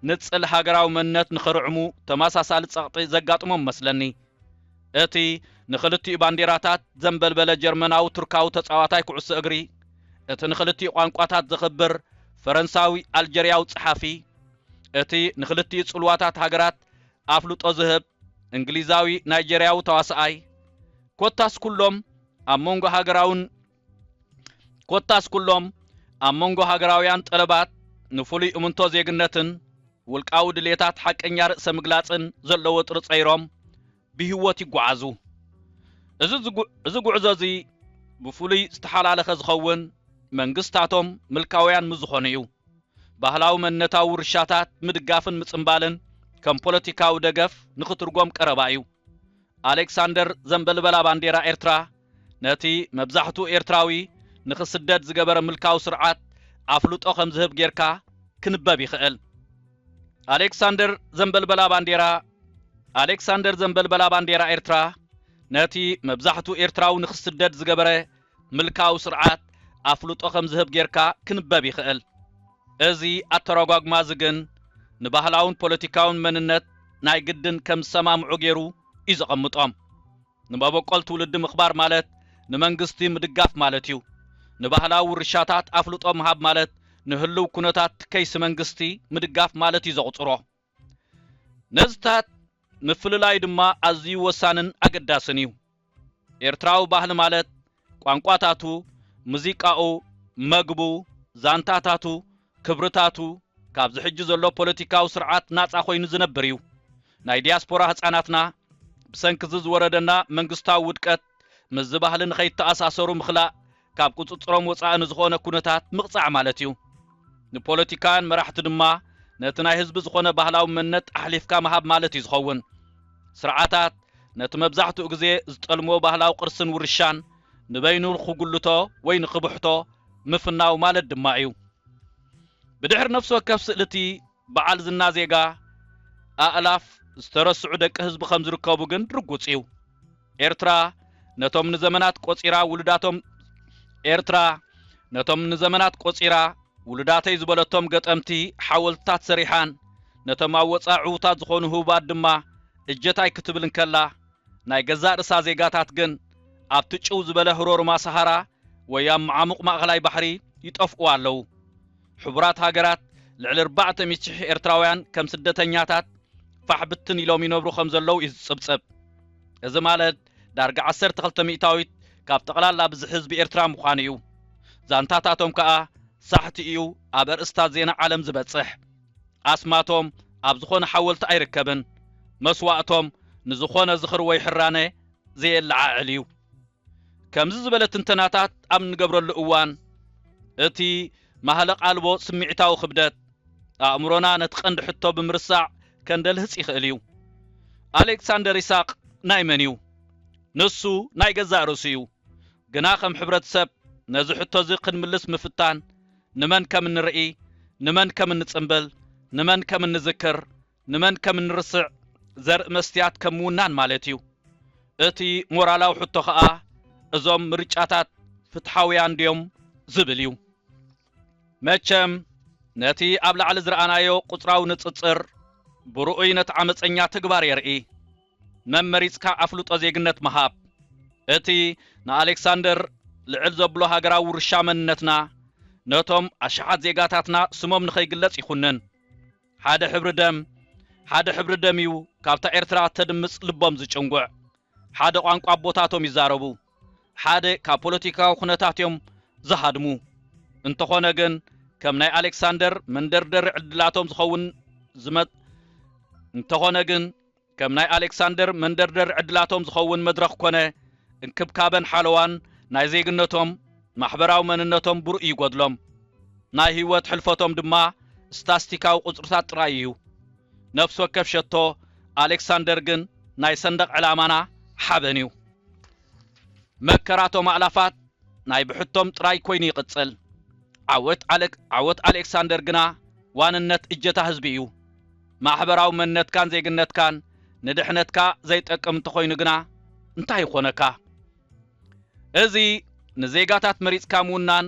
ንጽል ሃገራዊ መንነት ንኽርዕሙ ተመሳሳሊ ጸቕጢ ዘጋጥሞም መስለኒ እቲ ንኽልቲኡ ባንዴራታት ዘንበልበለ ጀርመናዊ ቱርካዊ ተጻዋታይ ኩዕሶ እግሪ እቲ ንኽልቲኡ ቋንቋታት ዝኽብር ፈረንሳዊ ኣልጀርያዊ ጸሓፊ እቲ ንኽልቲኡ ጽልዋታት ሃገራት ኣፍልጦ ዝህብ እንግሊዛዊ ናይጀርያዊ ተዋሳኣይ ኮታስ ኩሎም ኣብ መንጎ ሃገራውያን ጠለባት ንፍሉይ እምንቶ ዜግነትን ውልቃዊ ድሌታት ሓቀኛ ርእሰ ምግላጽን ዘለዎ ጥርፀይሮም ብህይወት ይጓዓዙ እዚ ጉዕዞ እዚ ብፍሉይ ዝተሓላለኸ ዝኸውን መንግስታቶም ምልካውያን ምዝኾኑ እዩ ባህላዊ መንነታዊ ውርሻታት ምድጋፍን ምጽምባልን ከም ፖለቲካዊ ደገፍ ንኽትርጎም ቀረባ እዩ ኣሌክሳንደር ዘንበልበላ ባንዴራ ኤርትራ ነቲ መብዛሕትኡ ኤርትራዊ ንኽስደድ ዝገበረ ምልካዊ ስርዓት ኣፍልጦ ከም ዝህብ ጌርካ ክንበብ ይኽእል ኣሌክሳንደር ዘንበልበላ ባንዴራ ኤርትራ ነቲ መብዛሕትኡ ኤርትራዊ ንኽስደድ ዝገበረ ምልካዊ ስርዓት ኣፍልጦ ከም ዝህብ ጌርካ ክንበብ ይኽእል እዚ ኣተረጓጉማ ዝግን ንባህላውን ፖለቲካውን መንነት ናይ ግድን ከም ሰማምዑ ገይሩ እዩ ዘቐምጦም ንመበቆል ትውልዲ ምኽባር ማለት ንመንግስቲ ምድጋፍ ማለት እዩ ንባህላዊ ውርሻታት ኣፍልጦ ምሃብ ማለት ንህልው ኩነታት ከይሲ መንግስቲ ምድጋፍ ማለት እዩ ዘቑፅሮ ነዝታት ምፍልላይ ድማ ኣዝዩ ወሳንን ኣገዳስን እዩ ኤርትራዊ ባህሊ ማለት ቋንቋታቱ ሙዚቃኡ መግቡ ዛንታታቱ ክብርታቱ ካብ ዝሕጂ ዘሎ ፖለቲካዊ ስርዓት ናጻ ኮይኑ ዝነብር እዩ ናይ ዲያስፖራ ህፃናትና ብሰንክዝ ወረደና መንግስታዊ ውድቀት ምዝባህልን ከይተኣሳሰሩ ምኽላእ ካብ ቁጽጽሮም ወፃእን ዝኾነ ኩነታት ምቕጻዕ ማለት እዩ ንፖለቲካን መራሕቲ ድማ ነቲ ናይ ህዝቢ ዝኾነ ባህላዊ መንነት ኣሕሊፍካ መሃብ ማለት እዩ ዝኸውን ስርዓታት ነቲ መብዛሕትኡ ግዜ ዝጠልሞ ባህላዊ ቅርስን ውርሻን ንበይኑ ክጉልቶ ወይ ንኽብሕቶ ምፍናው ማለት ድማ እዩ ብድሕር ነፍሲ ወከፍ ስእልቲ በዓል ዝና ዜጋ ኣእላፍ ዝተረስዑ ደቂ ህዝቢ ከም ዝርከቡ ግን ርጉጽ እዩ ኤርትራ ነቶም ንዘመናት ቆጺራ ውልዳተይ ዝበለቶም ገጠምቲ ሓወልትታት ሰሪሓን ነቶም ኣወጻዕውታት ዝኾኑ ህቡባት ድማ እጀታይ ክትብል እንከላ ናይ ገዛእ ርእሳ ዜጋታት ግን ኣብቲ ጭው ዝበለ ህሮርማ ሰሃራ ወይ ኣብ ዓሙቕ ማእኸላይ ባሕሪ ይጠፍኡ ኣለዉ ሕቡራት ሃገራት ልዕሊ 400,000 ኤርትራውያን ከም ስደተኛታት ፋሕ ብትን ኢሎም ይነብሩ ከም ዘለዉ ይጽብጽብ እዚ ማለት ዳርጋ 12 ሚእታዊት ካብ ጠቕላላ ብዝሕ ህዝቢ ኤርትራ ምዃኑ እዩ ዛንታታቶም ከዓ ሳሕቲ እዩ ኣብ ኣርእስታት ዜና ዓለም ዝበጽሕ ኣስማቶም ኣብ ዝኾነ ሓወልቲ ኣይርከብን መስዋእቶም ንዝኾነ ዝኽር ወይ ሕራነ ዘየለዓዕል እዩ ከምዚ ዝበለ ትንተናታት ኣብ ንገብረሉ እዋን እቲ ማህለቕ ኣልቦ ስምዒታዊ ክብደት ኣእምሮና ነቲ ቀንዲ ሕቶ ብምርሳዕ ከንደልህፅ ይኽእል እዩ ኣሌክሳንደር ይስሐቅ ናይ መን እዩ ንሱ ናይ ገዛእ ርእሱ እዩ ግና ከም ሕብረተሰብ ነዚ ሕቶ እዚ ክንምልስ ምፍታን ንመን ከም ንርኢ ንመን ከም ንጽምብል ንመን ከም ንዝክር ንመን ከም ንርስዕ ዘርኢ መስትያት ከም ውናን ማለት እዩ እቲ ሞራላዊ ሕቶ ከዓ እዞም ምርጫታት ፍትሓውያን ድዮም ዝብል እዩ መቸም ነቲ ኣብ ላዕሊ ዝረኣናዮ ቁጽራዊ ንጽጽር ብርኡይ ነቲ ዓመፀኛ ተግባር የርኢ መመሪጽካ ኣፍልጦ ዜግነት መሃብ እቲ ንኣሌክሳንደር ልዕል ዘብሎ ሃገራዊ ውርሻ መንነትና ነቶም ኣሽሓት ዜጋታትና ስሞም ንኸይግለጽ ይኹንን ሓደ ሕብሪ ደም እዩ ካብታ ኤርትራ ተድምጽ ልቦም ዝጭንጉዕ ሓደ ቋንቋ ቦታቶም ይዛረቡ ሓደ ካብ ፖለቲካዊ ኩነታትዮም ዝሃድሙ እንተኾነ ግን ከም ናይ ኣሌክሳንደር መንደርደር ዕድላቶም ዝኸውን መድረኽ ኮነ እንክብካበን ሓለዋን ናይ ዜግነቶም ማሕበራዊ መንነቶም ብሩእ ይጎድሎም ናይ ህይወት ሕልፈቶም ድማ ስታስቲካዊ ቁጽርታት ጥራይ እዩ ነፍሲ ወከፍ ሸቶ ኣሌክሳንደር ግን ናይ ሰንደቕ ዕላማና ሓበን እዩ መከራቶም ኣዕላፋት ናይ ብሕቶም ጥራይ ኮይኑ ይቕጽል ዓወት ኣሌክሳንደር ግና ዋንነት እጀታ ህዝቢ እዩ ማሕበራዊ መንነትካን ዜግነትካን ንድሕነትካ ዘይጠቅም እንተኾይኑ ግና እንታይ ይኾነካ እዚ ንዜጋታት መሪጽካ ምውናን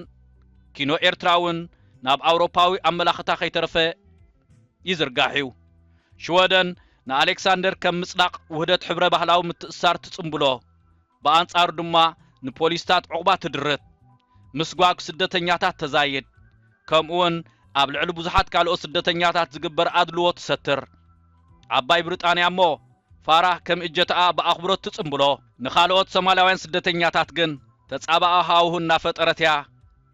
ኪኖ ኤርትራውን ናብ ኣውሮፓዊ ኣመላኽታ ከይተረፈ ይዝርጋሕ እዩ ሽወደን ንኣሌክሳንደር ከም ምጽላቕ ውህደት ሕብረ ባህላዊ ምትእሳር ትጽምብሎ ብኣንጻሩ ድማ ንፖሊስታት ዕቑባ ትድርት ምስጓግ ስደተኛታት ተዛይድ ከምኡውን ኣብ ልዕሊ ብዙሓት ካልኦት ስደተኛታት ዝግበር ኣድልዎ ትሰትር ዓባይ ብሪጣንያ እሞ ፋራህ ከም እጀታኣ ብኣኽብሮት ትጽምብሎ ንኻልኦት ሶማልያውያን ስደተኛታት ግን ተጻባኣ ሃውሁ እናፈጠረትያ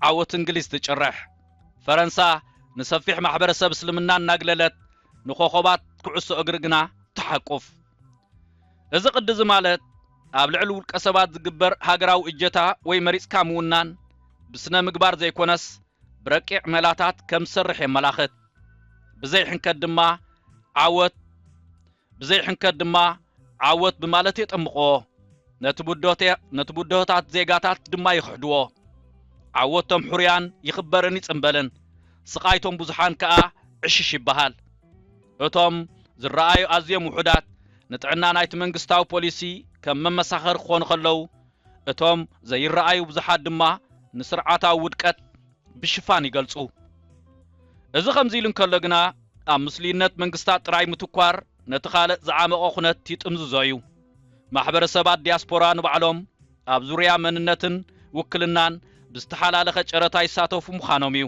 ዓወት እንግሊዝ ትጭርሕ ፈረንሳ ንሰፊሕ ማሕበረሰብ እስልምና እናግለለት ንኾኾባት ኩዕሶ እግሪ ግና ተሓቁፍ እዚ ቅዲ ማለት ኣብ ልዕሊ ውልቀ ሰባት ዝግበር ሃገራዊ እጀታ ወይ መሪጽካ ምውናን ብስነ ምግባር ዘይኮነስ ብረቂዕ መላታት ከም ዝሰርሕ የመላኽት ብዘይ ሕንከት ድማ ዓወት ብማለት የጠምቕዎ ነቲ ቡድሆታት ዜጋታት ድማ ይኽሕድዎ ዓወቶም ሕርያን ይኽበርን ይጽምበልን ስቃይቶም ብዙሓን ከዓ ዕሽሽ ይበሃል እቶም ዝረኣዩ ኣዝዮም ውሑዳት ንጥዕና ናይቲ መንግስታዊ ፖሊሲ ከም መመሳኸር ክኾኑ ከለዉ እቶም ዘይረኣዩ ብዙሓት ድማ ንስርዓታዊ ውድቀት ብሽፋን ይገልጹ እዚ ከምዚ ኢሉ እንከሎ ግና ኣብ ምስሊነት መንግስታት ጥራይ ምትኳር ነቲ ካልእ ዝዓመቐ ኩነት ይጥምዝዞ እዩ ማሕበረሰባት ዲያስፖራ ንባዕሎም ኣብ ዙርያ መንነትን ውክልናን ብዝተሓላለኸ ጨረታ ይሳተፉ ምዃኖም እዩ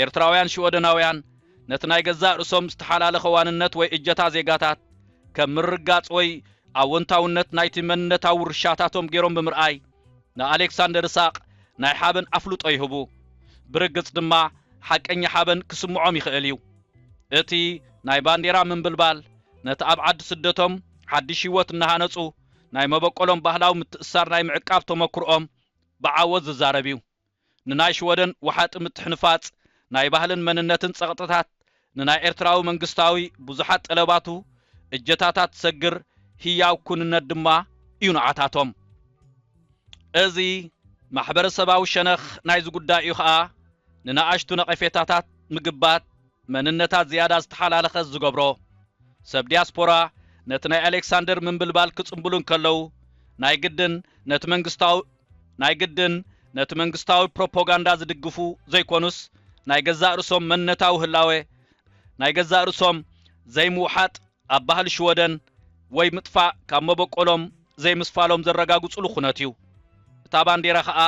ኤርትራውያን ሽወደናውያን ነቲ ናይ ገዛእ ርእሶም ዝተሓላለኸ ዋንነት ወይ እጀታ ዜጋታት ከም ምርጋጽ ወይ ኣወንታውነት ናይቲ መንነታዊ ውርሻታቶም ገይሮም ብምርኣይ ንኣሌክሳንደር ይስሐቅ ናይ ሓበን ኣፍልጦ ይህቡ ብርግጽ ድማ ሓቀኛ ሓበን ክስምዖም ይኽእል እዩ እቲ ናይ ባንዴራ ምንብልባል ነቲ ኣብ ዓዲ ስደቶም ሓድሽ ህይወት እናሃነጹ ናይ መበቆሎም ባህላዊ ምትእሳር ናይ ምዕቃብ ተመክሮኦም ብዓወት ዝዛረብ እዩ ንናይ ሽወደን ወሓጢ ምትሕንፋጽ ናይ ባህልን መንነትን ጸቕጥታት ንናይ ኤርትራዊ መንግስታዊ ብዙሓት ጠለባቱ እጀታታት ሰግር ህያው ኩንነት ድማ እዩ ንዓታቶም እዚ ማሕበረሰባዊ ሸነኽ ናይ ዝጉዳይ እዩ ከዓ ንናኣሽቱ ነቐፌታታት ምግባት መንነታት ዝያዳ ዝተሓላለኸ ዝገብሮ ሰብ ዲያስፖራ ነቲ ናይ ኣሌክሳንደር ምንብልባል ክጽምብሉን ከለው ናይ ግድን ነቲ መንግስታዊ ፕሮፓጋንዳ ዝድግፉ ዘይኮኑስ ናይ ገዛእ ርእሶም መንነታዊ ህላዌ ናይ ገዛእ ርእሶም ዘይምውሓጥ ኣብ ባህሊ ሽወደን ወይ ምጥፋእ ካብ መበቆሎም ዘይምስፋሎም ዘረጋግጹሉ ኩነት እዩ እታ ባንዴራ ከዓ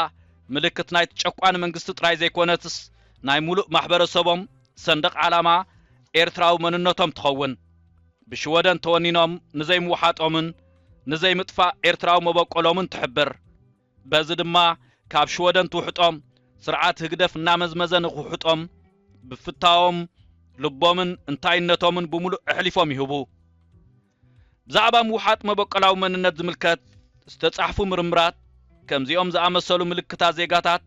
ምልክት ናይ ተጨቋን መንግስቲ ጥራይ ዘይኮነትስ ናይ ሙሉእ ማሕበረሰቦም ሰንደቕ ዓላማ ኤርትራዊ መንነቶም ትኸውን ብሽወደን ተወኒኖም ንዘይምውሓጦምን ንዘይምጥፋእ ኤርትራዊ መበቆሎምን ትሕብር በዚ ድማ ካብ ሽወደን ትውሕጦም ስርዓት ህግደፍ እናመዝመዘ ንኽውሕጦም ብፍታዎም ልቦምን እንታይነቶምን ብሙሉእ ኣሕሊፎም ይህቡ ብዛዕባ ምውሓጥ መበቆላዊ መንነት ዝምልከት ዝተጻሕፉ ምርምራት ከምዚኦም ዝኣመሰሉ ምልክታት ዜጋታት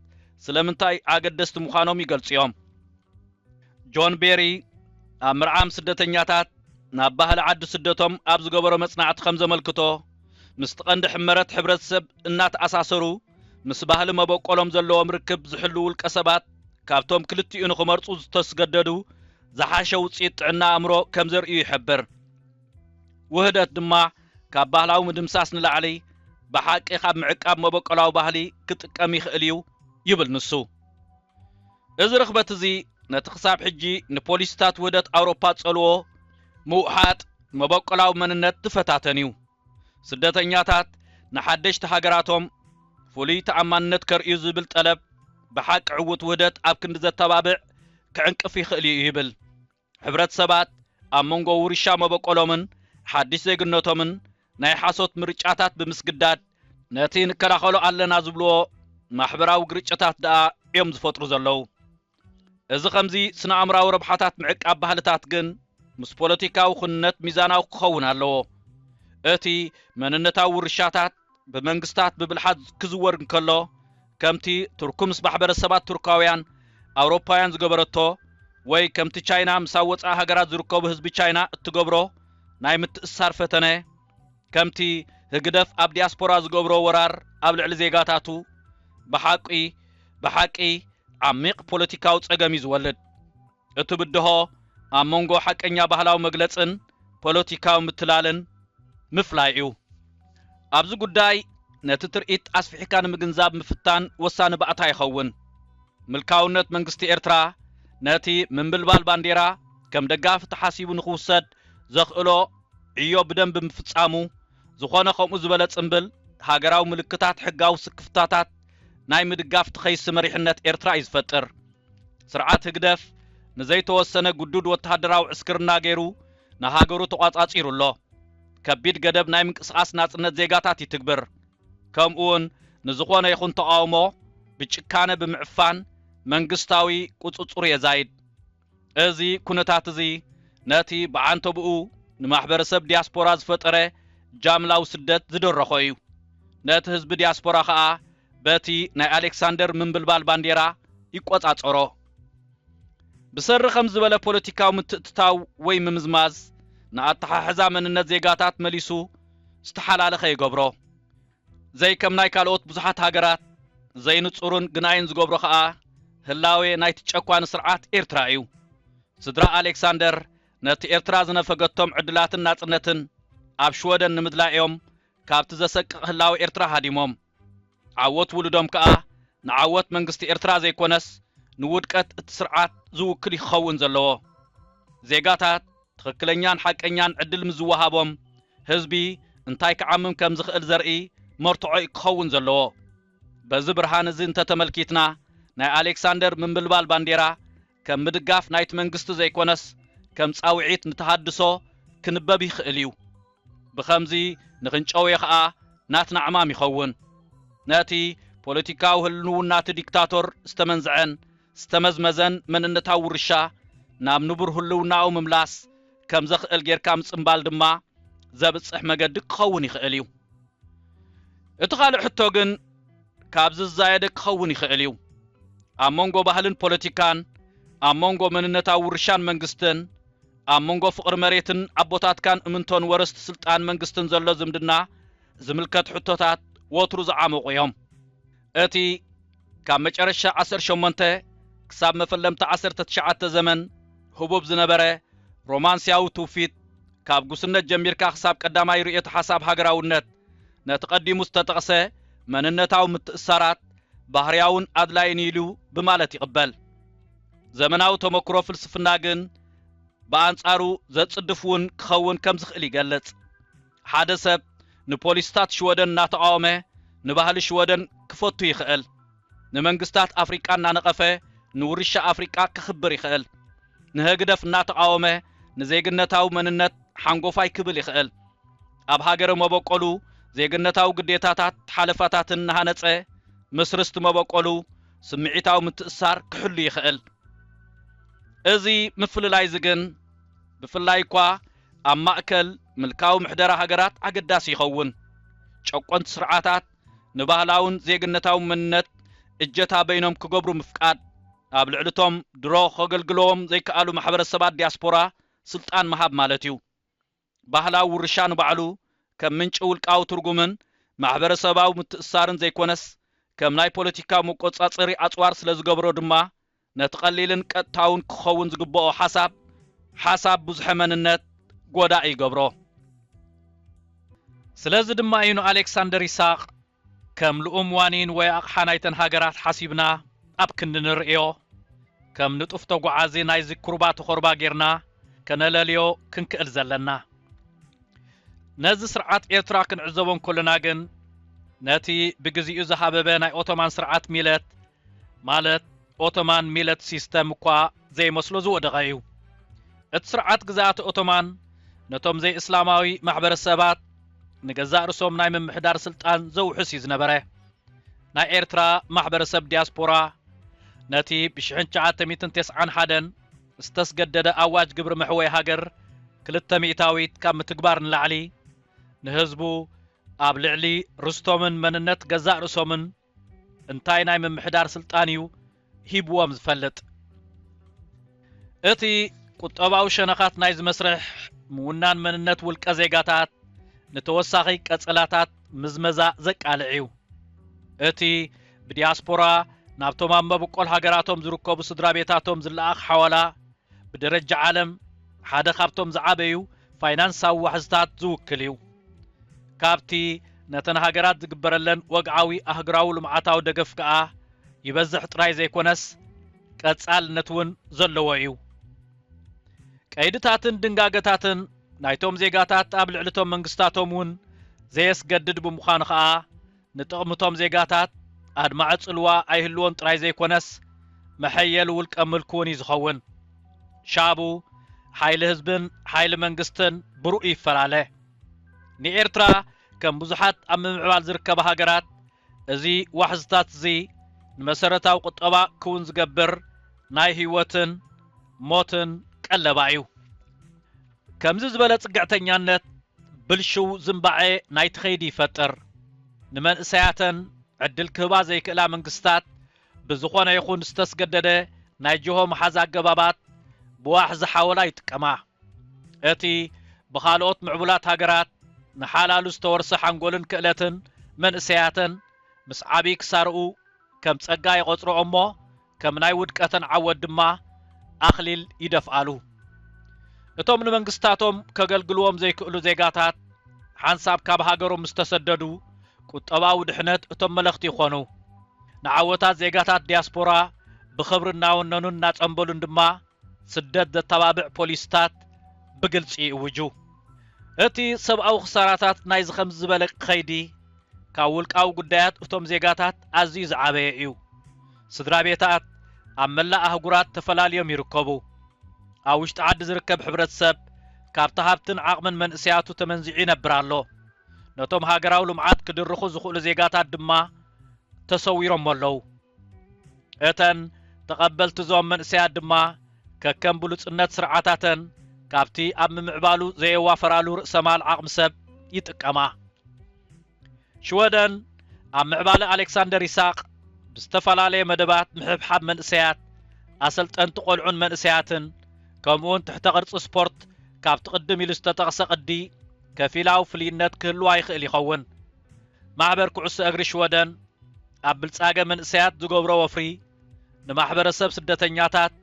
ስለምንታይ ኣገደስቲ ምዃኖም ይገልጽዮም ጆን ቤሪ ኣብ ምርዓም ስደተኛታት ናብ ባህሊ ዓዲ ስደቶም ኣብ ዝገበሮ መጽናዕቲ ከም ዘመልክቶ ምስ ተቐንዲ ሕመረት ሕብረተሰብ እናተኣሳሰሩ ምስ ባህሊ መበቆሎም ዘለዎም ርክብ ዝሕሉ ውልቀ ሰባት ካብቶም ክልቲኡ ንኽመርጹ ዝተስገደዱ ዝሓሸ ውፅኢት ጥዕና ኣእምሮ ከም ዘርእዩ ይሕብር ውህደት ድማ ካብ ባህላዊ ምድምሳስ ንላዕሊ ብሓቂ ካብ ምዕቃብ መበቆላዊ ባህሊ ክጥቀም ይኽእል እዩ ይብል ንሱ እዚ ርኽበት እዚ ነቲ ክሳብ ሕጂ ንፖሊስታት ውህደት ኣውሮፓ ጸልዎ ምውሓጥ መበቆላዊ መንነት ትፈታተን እዩ ስደተኛታት ንሓደሽቲ ሃገራቶም ፍሉይ ተኣማንነት ከርእዩ ዝብል ጠለብ ብሓቂ ዕውት ውህደት ኣብ ክንዲ ዘተባብዕ ክዕንቅፍ ይኽእል እዩ ይብል ሕብረተሰባት ኣብ መንጎ ውርሻ መበቆሎምን ሓድሽ ዜግነቶምን ናይ ሓሶት ምርጫታት ብምስግዳድ ነቲ ንከላኸሎ ኣለና ዝብልዎ ማሕበራዊ ግርጭታት ደኣ እዮም ዝፈጥሩ ዘለዉ እዚ ከምዚ ስነ ኣእምራዊ ረብሓታት ምዕቃብ ባህልታት ግን ምስ ፖለቲካዊ ኩንነት ሚዛናዊ ክኸውን ኣለዎ እቲ መንነታዊ ውርሻታት ብመንግስታት ብብልሓት ክዝወር እንከሎ ከምቲ ቱርክ ምስ ማሕበረሰባት ቱርካውያን ኣውሮፓውያን ዝገበረቶ ወይ ከምቲ ቻይና ምስ ወፃኢ ሃገራት ዝርከቡ ህዝቢ ቻይና እትገብሮ ናይ ምትእሳር ፈተነ ከምቲ ህግደፍ ኣብ ዲያስፖራ ዝገብሮ ወራር ኣብ ልዕሊ ዜጋታቱ ብሓቂ ዓሚቕ ፖለቲካዊ ጸገም ዝወልድ እቲ ብድሆ ኣብ መንጎ ሓቀኛ ባህላዊ መግለጽን ፖለቲካዊ ምትላልን ምፍላይ እዩ ኣብዚ ጉዳይ ነቲ ትርኢት ኣስፊሕካ ንምግንዛብ ምፍታን ወሳኒ ባእታ ይኸውን ምልካውነት መንግስቲ ኤርትራ ነቲ ምንብልባል ባንዴራ ከም ደጋፊ ተሓሲቡ ንኽውሰድ ዘኽእሎ ዕዮ ብደንብ ምፍጻሙ ዝኾነ ከምኡ ዝበለ ጽምብል ሃገራዊ ምልክታት ሕጋዊ ስክፍታታት ናይ ምድጋፍ ትኸይስ መሪሕነት ኤርትራ ይዝፈጥር ስርዓት ህግደፍ ንዘይተወሰነ ጉዱድ ወተሃደራዊ ዕስክርና ገይሩ ንሃገሩ ተቋጻጺሩሎ ከቢድ ገደብ ናይ ምንቅስቓስ ናጽነት ዜጋታት ይትግብር ከምኡውን ንዝኾነ ይኹን ተቃውሞ ብጭካነ ብምዕፋን መንግስታዊ ቁጽጽር የዛይድ እዚ ኩነታት እዚ ነቲ ብዓንተብኡ ንማሕበረሰብ ዲያስፖራ ዝፈጠረ ጃምላዊ ስደት ዝደረኾ እዩ ነቲ ህዝቢ ዲያስፖራ ከዓ በቲ ናይ ኣሌክሳንደር ምንብልባል ባንዴራ ይቆጻጸሮ ብሰሪ ከም ዝበለ ፖለቲካዊ ምትእትታው ወይ ምምዝማዝ ንኣተሓሕዛ መንነት ዜጋታት መሊሱ ዝተሓላለኸ ይገብሮ ዘይ ከም ናይ ካልኦት ብዙሓት ሃገራት ዘይንጹርን ግናይን ዝገብሮ ከዓ ህላዌ ናይ ተጨቋን ስርዓት ኤርትራ እዩ ስድራ ኣሌክሳንደር ነቲ ኤርትራ ዝነፈገቶም ዕድላትን ናጽነትን ኣብ ሽወደን ንምድላዮም ካብቲ ዘሰቅቕ ህላዌ ኤርትራ ሃዲሞም ዓወት ውልዶም ከዓ ንዓወት መንግስቲ ኤርትራ ዘይኮነስ ንውድቀት እቲ ስርዓት ዝውክል ይኸውን ዘለዎ ዜጋታት ትኽክለኛን ሓቀኛን ዕድል ምዝወሃቦም ህዝቢ እንታይ ክዓምም ከም ዝኽእል ዘርኢ መርትዖ ክኸውን ዘለዎ በዚ ብርሃን እዚ እንተተመልኪትና ናይ ኣሌክሳንደር ምንብልባል ባንዴራ ከም ምድጋፍ ናይቲ መንግስቲ ዘይኮነስ ከም ጻውዒት ንተሃድሶ ክንበብ ይኽእል እዩ ብኸምዚ ንኽንጨውየ ከዓ ናትና ዕማም ይኸውን ነቲ ፖለቲካዊ ህልውናቲ ዲክታቶር ዝተመንዝዐን ዝተመዝመዘን መንነታዊ ውርሻ ናብ ንቡር ህልውናኡ ምምላስ كم زخل غير كام صمبال دما زبصح مقد كخون يخእል እዩ እቲ ካልእ ሕቶ ግን ካብዚ ዝዛየደ ክኸውን ይኽእል እዩ ኣብ መንጎ ባህልን ፖለቲካን ኣብ መንጎ መንነታዊ ውርሻን መንግስትን ኣብ መንጎ ፍቅሪ መሬትን ኣቦታትካን እምንቶን ወረስቲ ስልጣን መንግስትን ዘሎ ዝምድና ዝምልከት ሕቶታት ወትሩ ዝዓመቑ እዮም እቲ ካብ መጨረሻ 18 ክሳብ መፈለምቲ 19 ዘመን ህቡብ ዝነበረ ሮማንስያዊ ትውፊት ካብ ጉስነት ጀሚርካ ክሳብ ቀዳማይ ርእየት ሓሳብ ሃገራውነት ነተቀዲሙ ዝተጠቕሰ መንነታዊ ምትእሳራት ባህርያውን ኣድላይን ኢሉ ብማለት ይቕበል ዘመናዊ ተመክሮ ፍልስፍና ግን በአንጻሩ ዘጽድፉን ክኸውን ከም ዝኽእል ይገልጽ ሓደ ሰብ ንፖሊስታት ሽወደን እናተቃወመ ንባህሊ ሽወደን ክፈቱ ይኽእል ንመንግስታት አፍሪቃ እናነቐፈ ንውርሻ አፍሪቃ ክኽብር ይኽእል ንህግደፍ እናተቃወመ ንዜግነታዊ መንነት ሓንጎፋይ ክብል ይኽእል ኣብ ሃገር መበቆሉ ዜግነታዊ ግዴታታት ሓለፋታትን ናሃነጸ ምስርስት መበቆሉ ስምዒታዊ ምትእሳር ክሕሉ ይኽእል እዚ ምፍልላይ ዝግን ብፍላይ እኳ ኣብ ማእከል ምልካዊ ምሕደራ ሃገራት ኣገዳሲ ይኸውን ጨቆንት ስርዓታት ንባህላውን ዜግነታዊ መንነት እጀታ በይኖም ክገብሩ ምፍቃድ ኣብ ልዕልቶም ድሮ ከገልግሎም ዘይከኣሉ ማሕበረሰባት ዲያስፖራ ስልጣን መሃብ ማለት እዩ ባህላዊ ውርሻ ንባዕሉ ከም ምንጭ ውልቃዊ ትርጉምን ማሕበረሰባዊ ምትእሳርን ዘይኮነስ ከም ናይ ፖለቲካ መቆጻጸሪ ኣጽዋር ስለ ዝገብሮ ድማ ነተቀሊልን ቀጥታውን ክኸውን ዝግብኦ ሓሳብ ብዙሕ መንነት ጎዳኢ ይገብሮ ስለዚ ድማ ኢኑ ኣሌክሳንደር ይስሐቅ ከም ልኡም ዋኒን ወይ ኣቕሓ ናይተን ሃገራት ሓሲብና ኣብ ክንዲ ንርእዮ ከም ንጡፍ ተጓዓዚ ናይ ዝክሩባት ኾርባ ጌርና ከነለልዮ ክንክእል ዘለና ነዚ ስርዓት ኤርትራ ክንዕዘቦን ኮለና ግን ነቲ ብግዚኡ ዝሃበበ ናይ ኦቶማን ስርዓት ሚለት ማለት ኦቶማን ሚለት ሲስተም እኳ ዘይመስሎ ዝወደቐ እዩ እቲ ስርዓት ግዛኣት ኦቶማን ነቶም ዘይ እስላማዊ ማሕበረሰባት ንገዛእ ርሶም ናይ ምምሕዳር ስልጣን ዘውሕስ እዩ ዝነበረ ናይ ኤርትራ ማሕበረሰብ ዲያስፖራ ነቲ ብ1991 ዝተስገደደ ኣዋጅ ግብሪ መሕወይ ሃገር 200ዊት ካብ ምትግባር ንላዕሊ ንህዝቡ ኣብ ልዕሊ ርስቶምን መንነት ገዛእ ርሶምን እንታይ ናይ ምምሕዳር ስልጣን እዩ ሂብዎም ዝፈልጥ እቲ ቁጠባዊ ሸነኻት ናይ ዝመስርሕ ምውናን መንነት ውልቀ ዜጋታት ንተወሳኺ ቀጽላታት ምዝመዛ ዘቃልዕ እዩ እቲ ብዲያስፖራ ናብቶም ኣብ መበቆል ሃገራቶም ዝርከቡ ስድራ ቤታቶም ዝለኣኽ ሓዋላ ብደረጃ ዓለም ሓደ ካብቶም ዝዓበዩ ፋይናንሳዊ ዋሕዝታት ዝውክል እዩ ካብቲ ነተን ሃገራት ዝግበረለን ወግዓዊ ኣህግራዊ ልምዓታዊ ደገፍ ከዓ ይበዝሕ ጥራይ ዘይኮነስ ቀጻልነት እውን ዘለዎ እዩ ቀይድታትን ድንጋገታትን ናይቶም ዜጋታት ኣብ ልዕልቶም መንግስታቶም እውን ዘየስገድድ ብምዃኑ ከዓ ንጥቕምቶም ዜጋታት ኣድማዕ ጽልዋ ኣይህልዎን ጥራይ ዘይኮነስ መሐየል ውልቀ ምልኩውን እዩ ዝኸውን ሻቡ ሓይሊ ህዝብን ሓይሊ መንግስትን ብሩእ ይፈላለ ንኤርትራ ከም ብዙሓት ኣብ ምምዕባል ዝርከባ ሃገራት እዚ ዋሕዝታት እዚ ንመሰረታዊ ቁጠባ ክውን ዝገብር ናይ ህይወትን ሞትን ቀለባ እዩ ከምዚ ዝበለ ጽግዕተኛነት ብልሽው ዝምባዐ ናይ ትኸይዲ ይፈጥር ንመንእሰያተን ዕድል ክህባ ዘይክእላ መንግስታት ብዝኾነ ይኹን ዝተስገደደ ናይ ጅሆ መሓዝ ኣገባባት ብዋሕ ዝሓወላ ይጥቀማ እቲ ብኻልኦት ምዕቡላት ሃገራት ንሓላሉ ዝተወርሰ ሓንጎልን ክእለትን መንእሰያተን ምስ ዓብዪ ክሳርኡ ከም ጸጋ ይቆጽሮ እሞ ከም ናይ ውድቀተን ዓወት ድማ ኣኽሊል ይደፍኣሉ እቶም ንመንግስታቶም ከገልግልዎም ዘይክእሉ ዜጋታት ሓንሳብ ካብ ሃገሮም ዝተሰደዱ ቁጠባዊ ድሕነት እቶም መልእኽቲ ይኾኑ ንዓወታት ዜጋታት ዲያስፖራ ብኽብሪ እናወነኑን እናጸንበሉን ድማ ስደት ዘተባብዕ ፖሊስታት ብግልፂ ይእውጁ እቲ ሰብኣዊ ክሳራታት ናይ ዝኸም ዝበለ ኸይዲ ካብ ውልቃዊ ጉዳያት እቶም ዜጋታት ኣዝዩ ዝዓበየ እዩ ስድራ ቤታት ኣብ መላእ ኣህጉራት ተፈላለዮም ይርከቡ ኣብ ውሽጢ ዓዲ ዝርከብ ሕብረተሰብ ካብቲ ሃብትን ዓቕምን መንእሰያቱ ተመንዚዑ ይነብር ኣሎ ነቶም ሃገራዊ ልምዓት ክድርኹ ዝኽእሉ ዜጋታት ድማ ተሰዊሮም ኣለዉ እተን ተቐበልቲ ዞም መንእሰያት ድማ ከከም ብሉጽነት ስርዓታተን ካብቲ ኣብ ምዕባሉ ዘየዋፈራሉ ርእሰማል ዓቕሚ ሰብ ይጥቀማ ሽወደን ኣብ ምዕባለ ኣሌክሳንደር ይስሐቅ ብዝተፈላለየ መደባት ምሕብሓብ መንእሰያት ኣሰልጠንቲ ቆልዑን መንእሰያትን ከምኡውን ትሕተ ቅርፂ ስፖርት ካብ ትቅድም ኢሉ ዝተጠቕሰ ቅዲ ከፊላዊ ፍልይነት ክህልዋ ይኽእል ይኸውን ማሕበር ኩዕሶ እግሪ ሽወደን ኣብ ብልጻገ መንእሰያት ዝገብሮ ወፍሪ ንማሕበረሰብ ስደተኛታት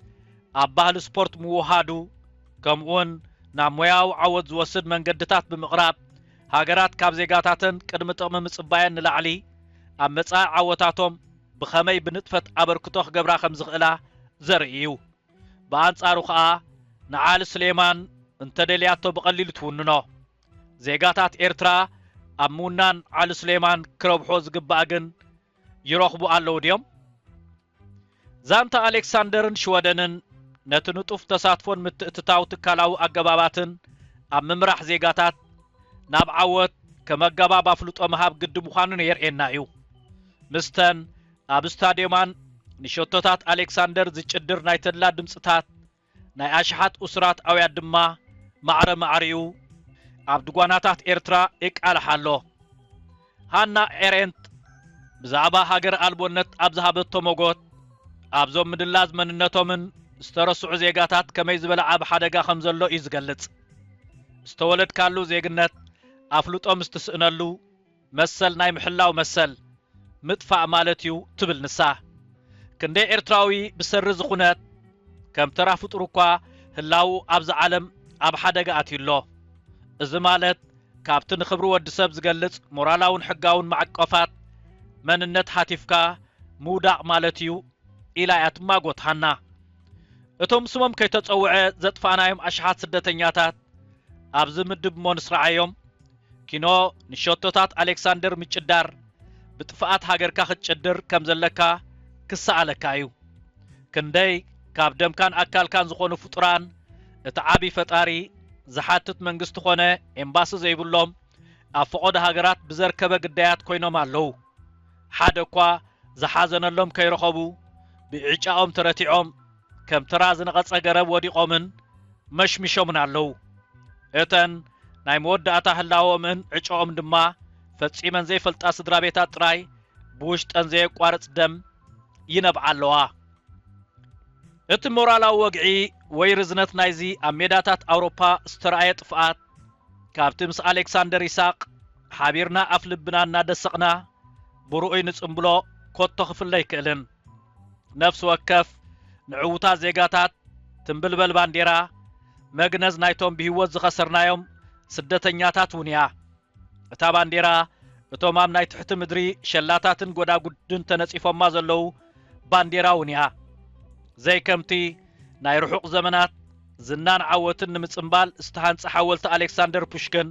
ኣብ ባህሊ ስፖርት ምውሃዱ ከምኡውን ናብ ሞያዊ ዓወት ዝወስድ መንገድታት ብምቕራብ ሃገራት ካብ ዜጋታትን ቅድሚ ጥቕሚ ምጽባየን ንላዕሊ ኣብ መጻኢ ዓወታቶም ብኸመይ ብንጥፈት ኣበርክቶ ክገብራ ከም ዝኽእላ ዘርኢ እዩ ብኣንጻሩ ከዓ ንዓሊ ስሌማን እንተደልያቶ ብቐሊሉ ትውንኖ ዜጋታት ኤርትራ ኣብ ምውናን ዓሊ ስሌማን ክረብሖ ዝግባእ ግን ይረኽቡ ኣለዉ ድዮም ዛንታ ኣሌክሳንደርን ሽወደንን ነቲ ንጡፍ ተሳትፎን ምትእትታው ትካላዊ ኣገባባትን ኣብ ምምራሕ ዜጋታት ናብ ዓወት ከመገባብ ኣፍልጦ ምሃብ ግድብ ምዃኑን የርኤና እዩ ምስተን ኣብ ስታድዮማን ንሸቶታት ኣሌክሳንደር ዝጭድር ናይ ተድላ ድምፅታት ናይ ኣሽሓት ኡስራት ኣውያት ድማ ማዕረ ማዕሪኡ ኣብ ድጓናታት ኤርትራ ይቃልሕ ኣሎ ሃና ኤሬንት ብዛዕባ ሃገር ኣልቦነት ኣብ ዝሃበቶ ሞጎት ኣብዞም ምድላዝ መንነቶምን ዝተረስዑ ዜጋታት ከመይ ዝበለ ዓብ ሓደጋ ከም ዘሎ እዩ ዝገልጽ ዝተወለድካሉ ዜግነት ኣፍልጦ ምስ ትስእነሉ መሰል ናይ ምሕላው መሰል ምጥፋእ ማለት እዩ ትብል ንሳ ክንደይ ኤርትራዊ ብሰሪ ዝኹነት ከም ተራ ፍጡር እኳ ህላው ኣብዚ ዓለም ኣብ ሓደጋ ኣትዩሎ እዚ ማለት ካብቲ ንኽብሪ ወዲ ሰብ ዝገልጽ ሞራላውን ሕጋውን ማዕቀፋት መንነት ሃቲፍካ ምውዳቕ ማለት እዩ ኢላ እያ ትማጎትሃና እቶም ስሞም ከይተጸውዐ ዘጥፋናዮም ኣሽሓት ስደተኛታት ኣብዚ ምድብ እሞ ንስራዓዮም ኪኖ ንሸቶታት ኣሌክሳንደር ምጭዳር ብጥፍኣት ሃገርካ ክትጭድር ከም ዘለካ ክሰኣለካ እዩ ክንደይ ካብ ደምካን ኣካልካን ዝኾኑ ፍጡራን እቲ ዓብይ ፈጣሪ ዝሓትት መንግስቲ ኾነ ኤምባሲ ዘይብሎም ኣብ ፈቆደ ሃገራት ብዘርከበ ግዳያት ኮይኖም ኣለዉ ሓደ እኳ ዝሓዘነሎም ከይረኸቡ ብዕጫኦም ተረቲዖም ከም ተራ ዝነቐጸ ገረብ ወዲቖምን መሽሚሾምን ኣለዉ እተን ናይ መወዳእታ ህላዎምን ዕጫኦም ድማ ፈጺመን ዘይፈልጣ ስድራ ቤታት ጥራይ ብውሽጠን ዘየቋርጽ ደም ይነብዓ ኣለዋ እቲ ሞራላዊ ወግዒ ወይ ርዝነት ናይዚ ኣብ ሜዳታት ኣውሮፓ ዝተረኣየ ጥፍኣት ካብቲ ምስ ኣሌክሳንደር ይስሐቅ ሓቢርና ኣፍ ልብና እናደሰቕና ብርኡይ ንጽምብሎ ኮቶ ክፍለ ይክእልን ነፍሲ ወከፍ ንዕውታት ዜጋታት ትንብልበል ባንዴራ መግነዝ ናይቶም ብህይወት ዝኸሰርናዮም ስደተኛታት እውን እያ እታ ባንዴራ እቶም ኣብ ናይ ትሕቲ ምድሪ ሸላታትን ጎዳጉድን ተነጺፎማ ዘለዉ ባንዴራ እውን እያ ዘይከምቲ ናይ ርሑቕ ዘመናት ዝናን ዓወትን ንምጽምባል ዝተሃንጸ ሓወልቲ ኣሌክሳንደር ፑሽኪን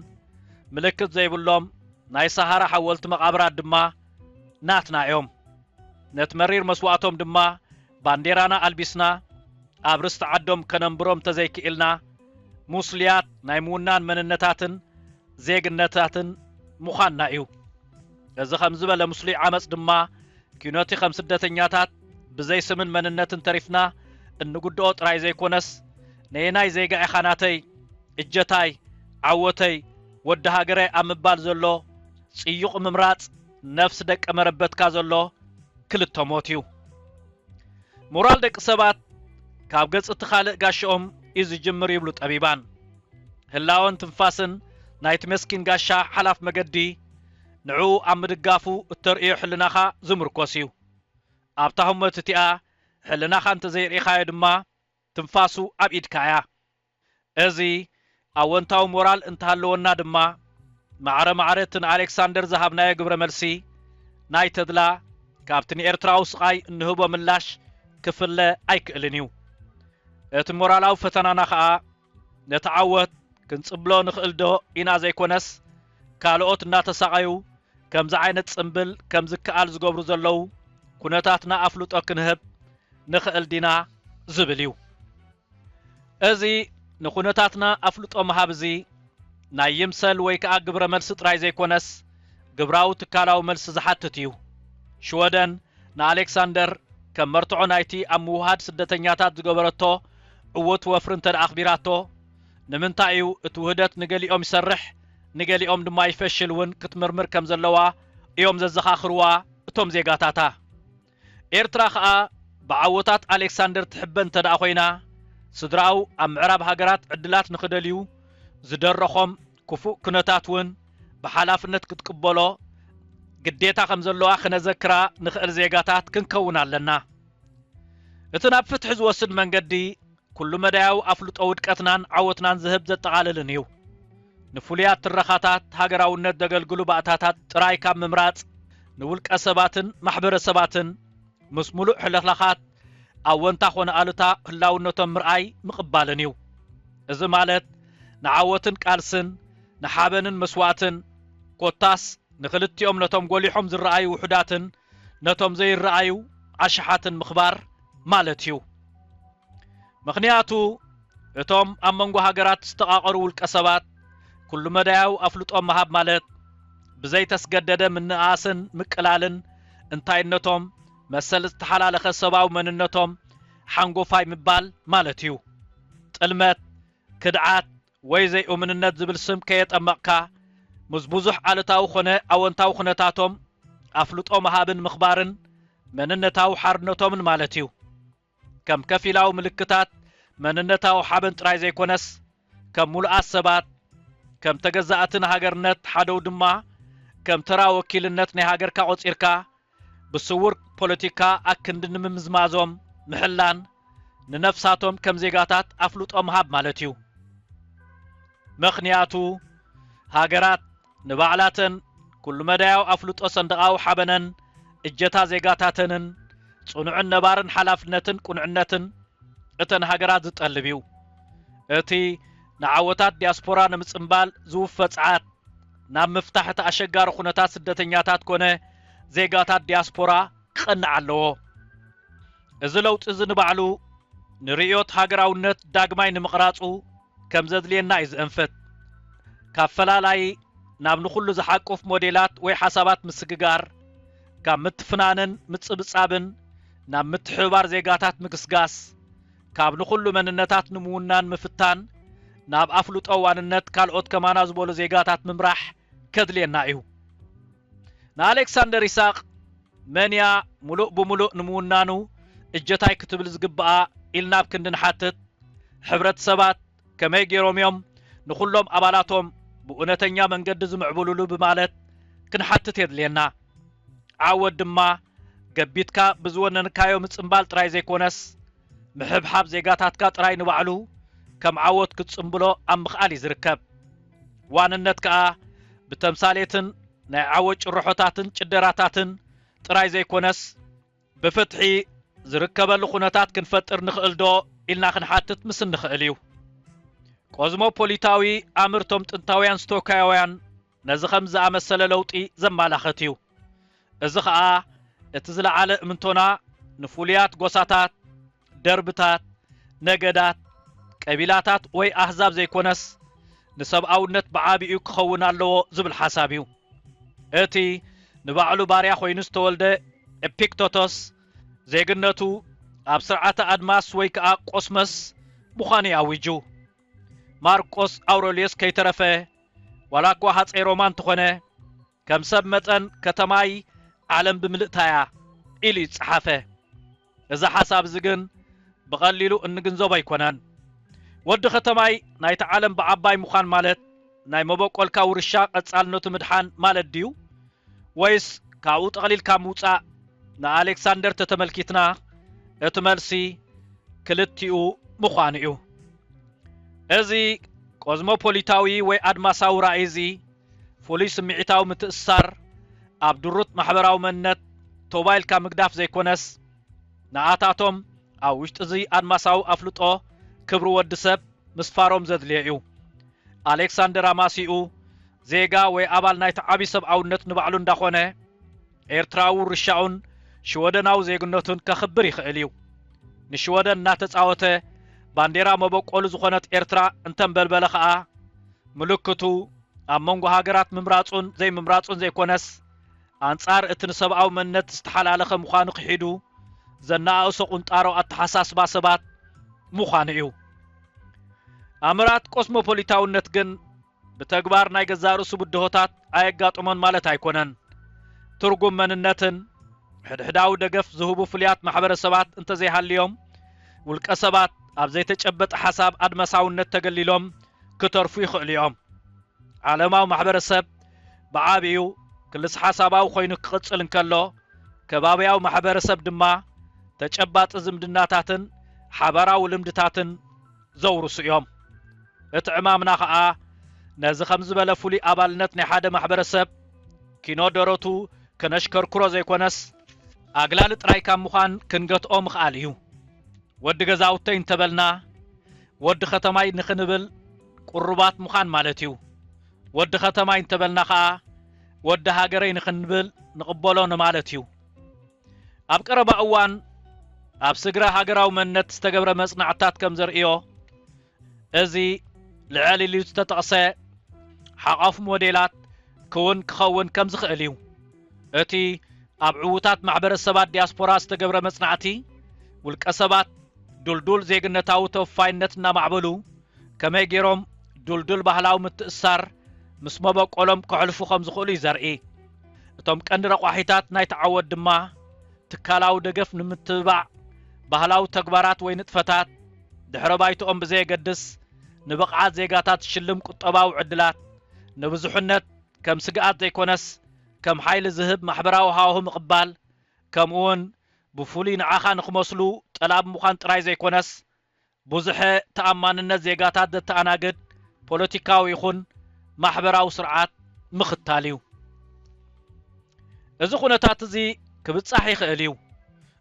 ምልክት ዘይብሎም ናይ ሰሃራ ሓወልቲ መቓብራት ድማ ናትና እዮም ነቲ መሪር መስዋዕቶም ድማ ባንዴራና ኣልቢስና ኣብ ርስቲ ዓዶም ከነንብሮም ተዘይክኢልና ሙስልያት ናይ ምውናን መንነታትን ዜግነታትን ምዃንና እዩ እዚ ከም ዝበለ ሙስሊዕ ዓመፅ ድማ ኪኖቲ ከም ስደተኛታት ብዘይ ስምን መንነትን ተሪፍና እንጉድኦ ጥራይ ዘይኮነስ ነየናይ ዜጋ ኢኻናተይ እጀታይ ዓወተይ ወዲ ሃገረይ ኣብ ምባል ዘሎ ጽዩቕ ምምራጽ ነፍሲ ደቀ መረበትካ ዘሎ ክልተ ሞት እዩ ሞራል ደቂ ሰባት ካብ ገጽ እቲ ካልእ ጋሻኦም እዩ ዝጅምር ይብሉ ጠቢባን ህላወን ትንፋስን ናይቲ መስኪን ጋሻ ሓላፍ መገዲ ንዑ ኣብ ምድጋፉ እተርእዮ ሕልናኻ ዝምርኮስ እዩ ኣብታ ህሞት እቲኣ ሕልናኻ እንተዘይርኢኻዮ ድማ ትንፋሱ ኣብ ኢድካ እያ እዚ ኣወንታዊ ሞራል እንተሃለወና ድማ ማዕረ ማዕረት ንኣሌክሳንደር ዝሃብናዮ ግብረ መልሲ ናይ ተድላ ካብቲ ንኤርትራዊ ስቓይ እንህቦ ምላሽ ክፍለ ኣይክእልን እዩ እቲ ሞራላዊ ፈተናና ከዓ ነቲ ዓወት ክንጽብሎ ንኽእል ዶ ኢና ዘይኮነስ ካልኦት እናተሳቐዩ ከምዚ ዓይነት ጽምብል ከም ዝከኣል ዝገብሩ ዘለዉ ኩነታትና ኣፍልጦ ክንህብ ንኽእል ዲና ዝብል እዩ እዚ ንኩነታትና ኣፍልጦ ምሃብ እዚ ናይ ይምሰል ወይ ከዓ ግብረ መልሲ ጥራይ ዘይኮነስ ግብራዊ ትካላዊ መልሲ ዝሓትት እዩ ሽወደን ንኣሌክሳንደር ከም መርትዖ ናይቲ ኣብ ምውሃድ ስደተኛታት ዝገበረቶ ዕወት ወፍሪ እንተደኣ ኣኽቢራቶ ንምንታዩ እቲ ውህደት ንገሊኦም ይሰርሕ ንገሊኦም ድማ ይፈሽልውን ክትምርምር ከም ዘለዋ እዮም ዘዘኻኽርዋ እቶም ዜጋታታ ኤርትራ ከዓ ብዓወታት ኣሌክሳንደር ትሕበን ተደኣ ኮይና ስድራው ኣብ ምዕራብ ሃገራት ዕድላት ንኽደልዩ ዝደረኾም ክፉእ ኩነታት ውን ብሓላፍነት ክትቅበሎ ግዴታ ከም ዘለዋ ክነዘክራ ንኽእል ዜጋታት ክንከውን ኣለና እቲ ናብ ፍትሒ ዝወስድ መንገዲ ኩሉ መዳያው ኣፍልጦ ውድቀትናን ዓወትናን ዝህብ ዘጠቓልልን እዩ ንፍሉያት ትረኻታት ሃገራውነት ዘገልግሉ ባእታታት ጥራይ ካብ ምምራጽ ንውልቀ ሰባትን ማሕበረሰባትን ምስ ሙሉእ ሕልኽላኻት ኣወንታ ኾነ ኣሉታ ህላውነቶም ምርኣይ ምቕባልን እዩ እዚ ማለት ንዓወትን ቃልስን ንሓበንን መስዋዕትን ኮታስ ንኽልቲኦም ነቶም ጎሊሖም ዝረኣዩ ውሑዳትን ነቶም ዘይረኣዩ ዓሽሓትን ምኽባር ማለት እዩ ምኽንያቱ እቶም ኣብ መንጎ ሃገራት ዝተቓቐሩ ውልቀ ሰባት ኩሉ መዳያው ኣፍልጦም መሃብ ማለት ብዘይ ተስገደደ ምንኣስን ምቅላልን እንታይነቶም መሰል ዝተሓላለኸ ሰባዊ መንነቶም ሓንጎፋይ ምባል ማለት እዩ ጥልመት ክድዓት ወይ ዘይእምንነት ዝብል ስም ከየጠመቕካ ምስ ብዙሕ ኣሉታዊ ኾነ ኣወንታዊ ኩነታቶም ኣፍልጦ መሃብን ምኽባርን መንነታዊ ሓርነቶምን ማለት እዩ ከም ከፊላዊ ምልክታት መንነታዊ ሓበን ጥራይ ዘይኮነስ ከም ሙሉኣት ሰባት ከም ተገዛእትን ሃገርነት ሓደው ድማ ከም ተራ ወኪልነት ናይ ሃገርካ ቆፂርካ ብስውር ፖለቲካ ኣክንዲ ንምምዝማዞም ምሕላን ንነፍሳቶም ከም ዜጋታት ኣፍልጦ መሃብ ማለት እዩ ምኽንያቱ ሃገራት ንባዕላተን ኩሉ መዳያው ኣፍልጦ ሰንደቓዊ ሓበነን እጀታ ዜጋታተንን ጽኑዕን ነባርን ሓላፍነትን ቁንዕነትን እተን ሃገራት ዝጠልብ እዩ እቲ ንዓወታት ዲያስፖራ ንምጽምባል ዝውፈጽ ዓት ናብ ምፍታሕ እቲ ኣሸጋሪ ኩነታት ስደተኛታት ኮነ ዜጋታት ዲያስፖራ ክቐንዕ ኣለዎ እዚ ለውጢ እዚ ንባዕሉ ንርዮት ሃገራውነት ዳግማይ ንምቕራጹ ከም ዘድልየና እዩ ዝእንፍት ካብ ፈላላይ ናብ ንኹሉ ዝሓቁፍ ሞዴላት ወይ ሓሳባት ምስግጋር ካብ ምትፍናንን ምጽብጻብን ናብ ምትሕባር ዜጋታት ምግስጋስ ካብ ንኹሉ መንነታት ንምውናን ምፍታን ናብ ኣፍልጦ ዋንነት ካልኦት ከማና ዝበሉ ዜጋታት ምምራሕ ከድልየና እዩ ንኣሌክሳንደር ይስሐቅ መንያ ሙሉእ ብሙሉእ ንምውናኑ እጀታይ ክትብል ዝግብኣ ኢልናብ ክንድንሓትት ሕብረተሰባት ከመይ ገይሮም እዮም ንኹሎም ኣባላቶም ብእውነተኛ መንገዲ ዝምዕብሉሉ ብማለት ክንሓትት የድልየና ዓወት ድማ ገቢትካ ብዝወነንካዮ ምጽምባል ጥራይ ዘይኮነስ ምሕብሓብ ዜጋታትካ ጥራይ ንባዕሉ ከም ዓወት ክትጽምብሎ ኣብ ምኽኣል ይዝርከብ ዋንነት ከዓ ብተምሳሌትን ናይ ዓወት ጭርሖታትን ጭደራታትን ጥራይ ዘይኮነስ ብፍትሒ ዝርከበሉ ኩነታት ክንፈጥር ንኽእል ዶ ኢልና ክንሓትት ምስ ንኽእል እዩ ኮዝሞፖሊታዊ ኣምርቶም ጥንታውያን ስቶካያውያን ነዚ ከም ዝኣመሰለ ለውጢ ዘመላኽት እዩ እዚ ከዓ እቲ ዝለዓለ እምንቶና ንፍሉያት ጎሳታት ደርብታት ነገዳት ቀቢላታት ወይ ኣህዛብ ዘይኮነስ ንሰብኣውነት ብዓቢኡ ክኸውን ኣለዎ ዝብል ሓሳብ እዩ እቲ ንባዕሉ ባርያ ኮይኑ ዝተወልደ ኤፒክቶቶስ ዜግነቱ ኣብ ስርዓተ ኣድማስ ወይ ከዓ ቆስመስ ምዃኑ ኣዊጁ ማርቆስ ኣውሬልዮስ ከይተረፈ ዋላ እኳ ሃፀይ ሮማ እንተኾነ ከም ሰብ መጠን ከተማይ ዓለም ብምልእታያ ኢሉ ይጸሓፈ እዚ ሓሳብ እዚ ግን ብቐሊሉ እንግንዘቦ ኣይኮነን ወዲ ከተማይ ናይቲ ዓለም ብዓባይ ምዃን ማለት ናይ መበቆልካ ውርሻ ቀጻልነቱ ምድሓን ማለት ድዩ ወይስ ካብኡ ጠቕሊልካ ምውፃእ ንኣሌክሳንደር ተተመልኪትና እቲ መልሲ ክልቲኡ ምዃኑ እዩ እዚ ኮዝሞፖሊታዊ ወይ ኣድማሳዊ ራእይ እዚ ፍሉይ ስምዒታዊ ምትእስሳር ኣብ ድሩት ማሕበራዊ መንነት ቶባይልካ ምግዳፍ ዘይኮነስ ንኣታቶም ኣብ ውሽጢ እዚ ኣድማሳዊ ኣፍልጦ ክብሪ ወዲ ሰብ ምስፋሮም ዘድልየ እዩ ኣሌክሳንደር ኣማሲኡ ዜጋ ወይ ኣባል ናይቲ ዓብይ ሰብኣውነት ንባዕሉ እንዳኾነ ኤርትራዊ ርሻኡን ሽወደናዊ ዜግነቱን ከኽብር ይኽእል እዩ ንሽወደን እናተፃወተ ባንዴራ መበቆሉ ዝኾነት ኤርትራ እንተንበልበለ ከዓ ምልክቱ ኣብ መንጎ ሃገራት ምምራጹን ዘይምምራጹን ዘይኮነስ ኣንጻር እቲ ንሰብኣዊ መንነት ዝተሓላለኸ ምዃኑ ክሒዱ ዘናኣእሶ ቁንጣሮ ኣተሓሳስባ ሰባት ምዃኑ እዩ ኣምራት ኮስሞፖሊታውነት ግን بتكبار ناي جزارو سبدهوتات أيقاطمون مالت أيكونن ترجم مننتن حداو دقف ذهبو فليات محبر السبات انت زي هاليوم والكسبات أبزي تجبت حساب أدمساو النتقليلهم كترفو يخو اليوم عالماو محبر السب بعابيو كلس حساباو خوينو قصلن كالو كبابياو محبر السب دما تجبات زمدناتاتن حبراو لمدتاتن زورو سيوم اتعمامنا خاا نازي خمز بلا فولي أبالنت نحاد محبر السب كينو دروتو كنشكر كرو زي كونس أغلالت رايكا مخان كنغت أمخ آليو ود غزاوتين تبلنا ود ختماي نخنبل قربات مخان مالتيو ود ختماي تبلنا خا ود هاجري نخنبل نقبلون مالتيو أبقرب أوان أبسقرا هاجراو منت استقبر مصنعتات كم زرئيو ازي لعالي اللي تتقصي حقاف موديلات كون كخون كم زخقليو اتي أبعوتات معبر السبات دياسبورا استقبر مصنعتي والكسبات دولدول زيغنتاو توفاينتنا معبلو كما يجيروم دولدول بحلاو متأثر مسمبا قولم كحلفو خمز خولي زرئي اتوم كندرق واحيتات ناي تعود دما تكالاو دقف نمتبع بحلاو تكبارات وينتفتات دحربايتو ام بزي قدس نبقعات زيغاتات شلم قطباو عدلات نبزحنت كم سقات زي كونس كم حيل زهب محبراو هاوه مقبال كم اون بفولي نعاخا نخمسلو طلاب مخان طراي زي كونس بوزح تأماننا زيغاتات دتاناقد بوليتيكاو يخون محبراو سرعات مختاليو ازو خونتات زي كبتصاحي خيليو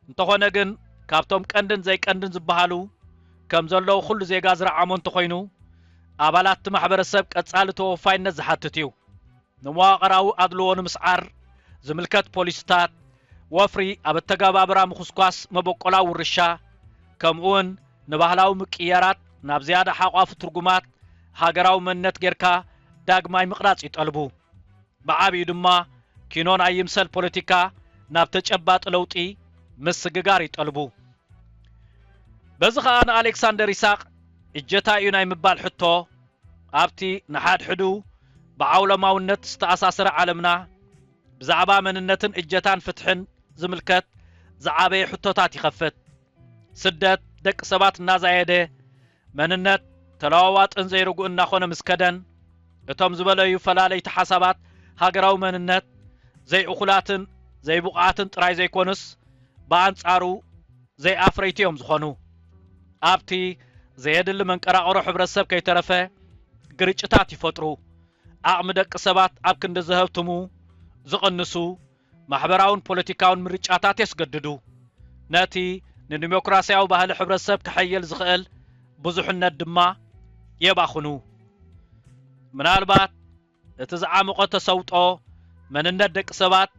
انتخونا جن كابتوم كندن زي كندن زبهالو كم زلو خل زيغا زرعامون تخوينو أبالات محبر السب كتسالتو فاين نزحاتتيو نمواقراو أدلوون مسعر زملكات بوليستات وفري أبتقابابرا مخصقاس مبقلاو الرشا كمون نبهلاو مكيارات نابزيادة حقاف ترقمات هاقراو منت جيركا داق ماي مقراط يتقلبو بعابي دما كينون أيمسل بوليتيكا نابتجبات لوطي مسققار يتقلبو بزخان ألكسندر إساق إجتا يوناي مبال حتو أبتي نحاد حدو بعولماو النت استأساسر عالمنا بزعبا من النتن إجتان فتحن زملكت زعابي حتوتات يخفت سدت دك سبات النازايده من النت تلاوات انزيرقو اناخونا مسكدن اتوم زبالو يفلالي تحسابات هاقراو من النت زي اخلاتن زي بقعاتن تراي زي كونس بانصارو زي افريتيوم زخونو ابتي زي يدل من قراقرو حبرسب كيترفه قريچتات يفطرو اعم دك سبات اب كند زهبتمو زقنسو محبراون بوليتيكاون مريچاتات يسقددو ناتي نديمقراسياو ባህል ሕብረተሰብ ክሐየል ዝኽእል ብዙሕነት ድማ የባኽኑ ምናልባት እቲ ዝዓመቆ ተሰውጦ መንነት ደቂ ሰባት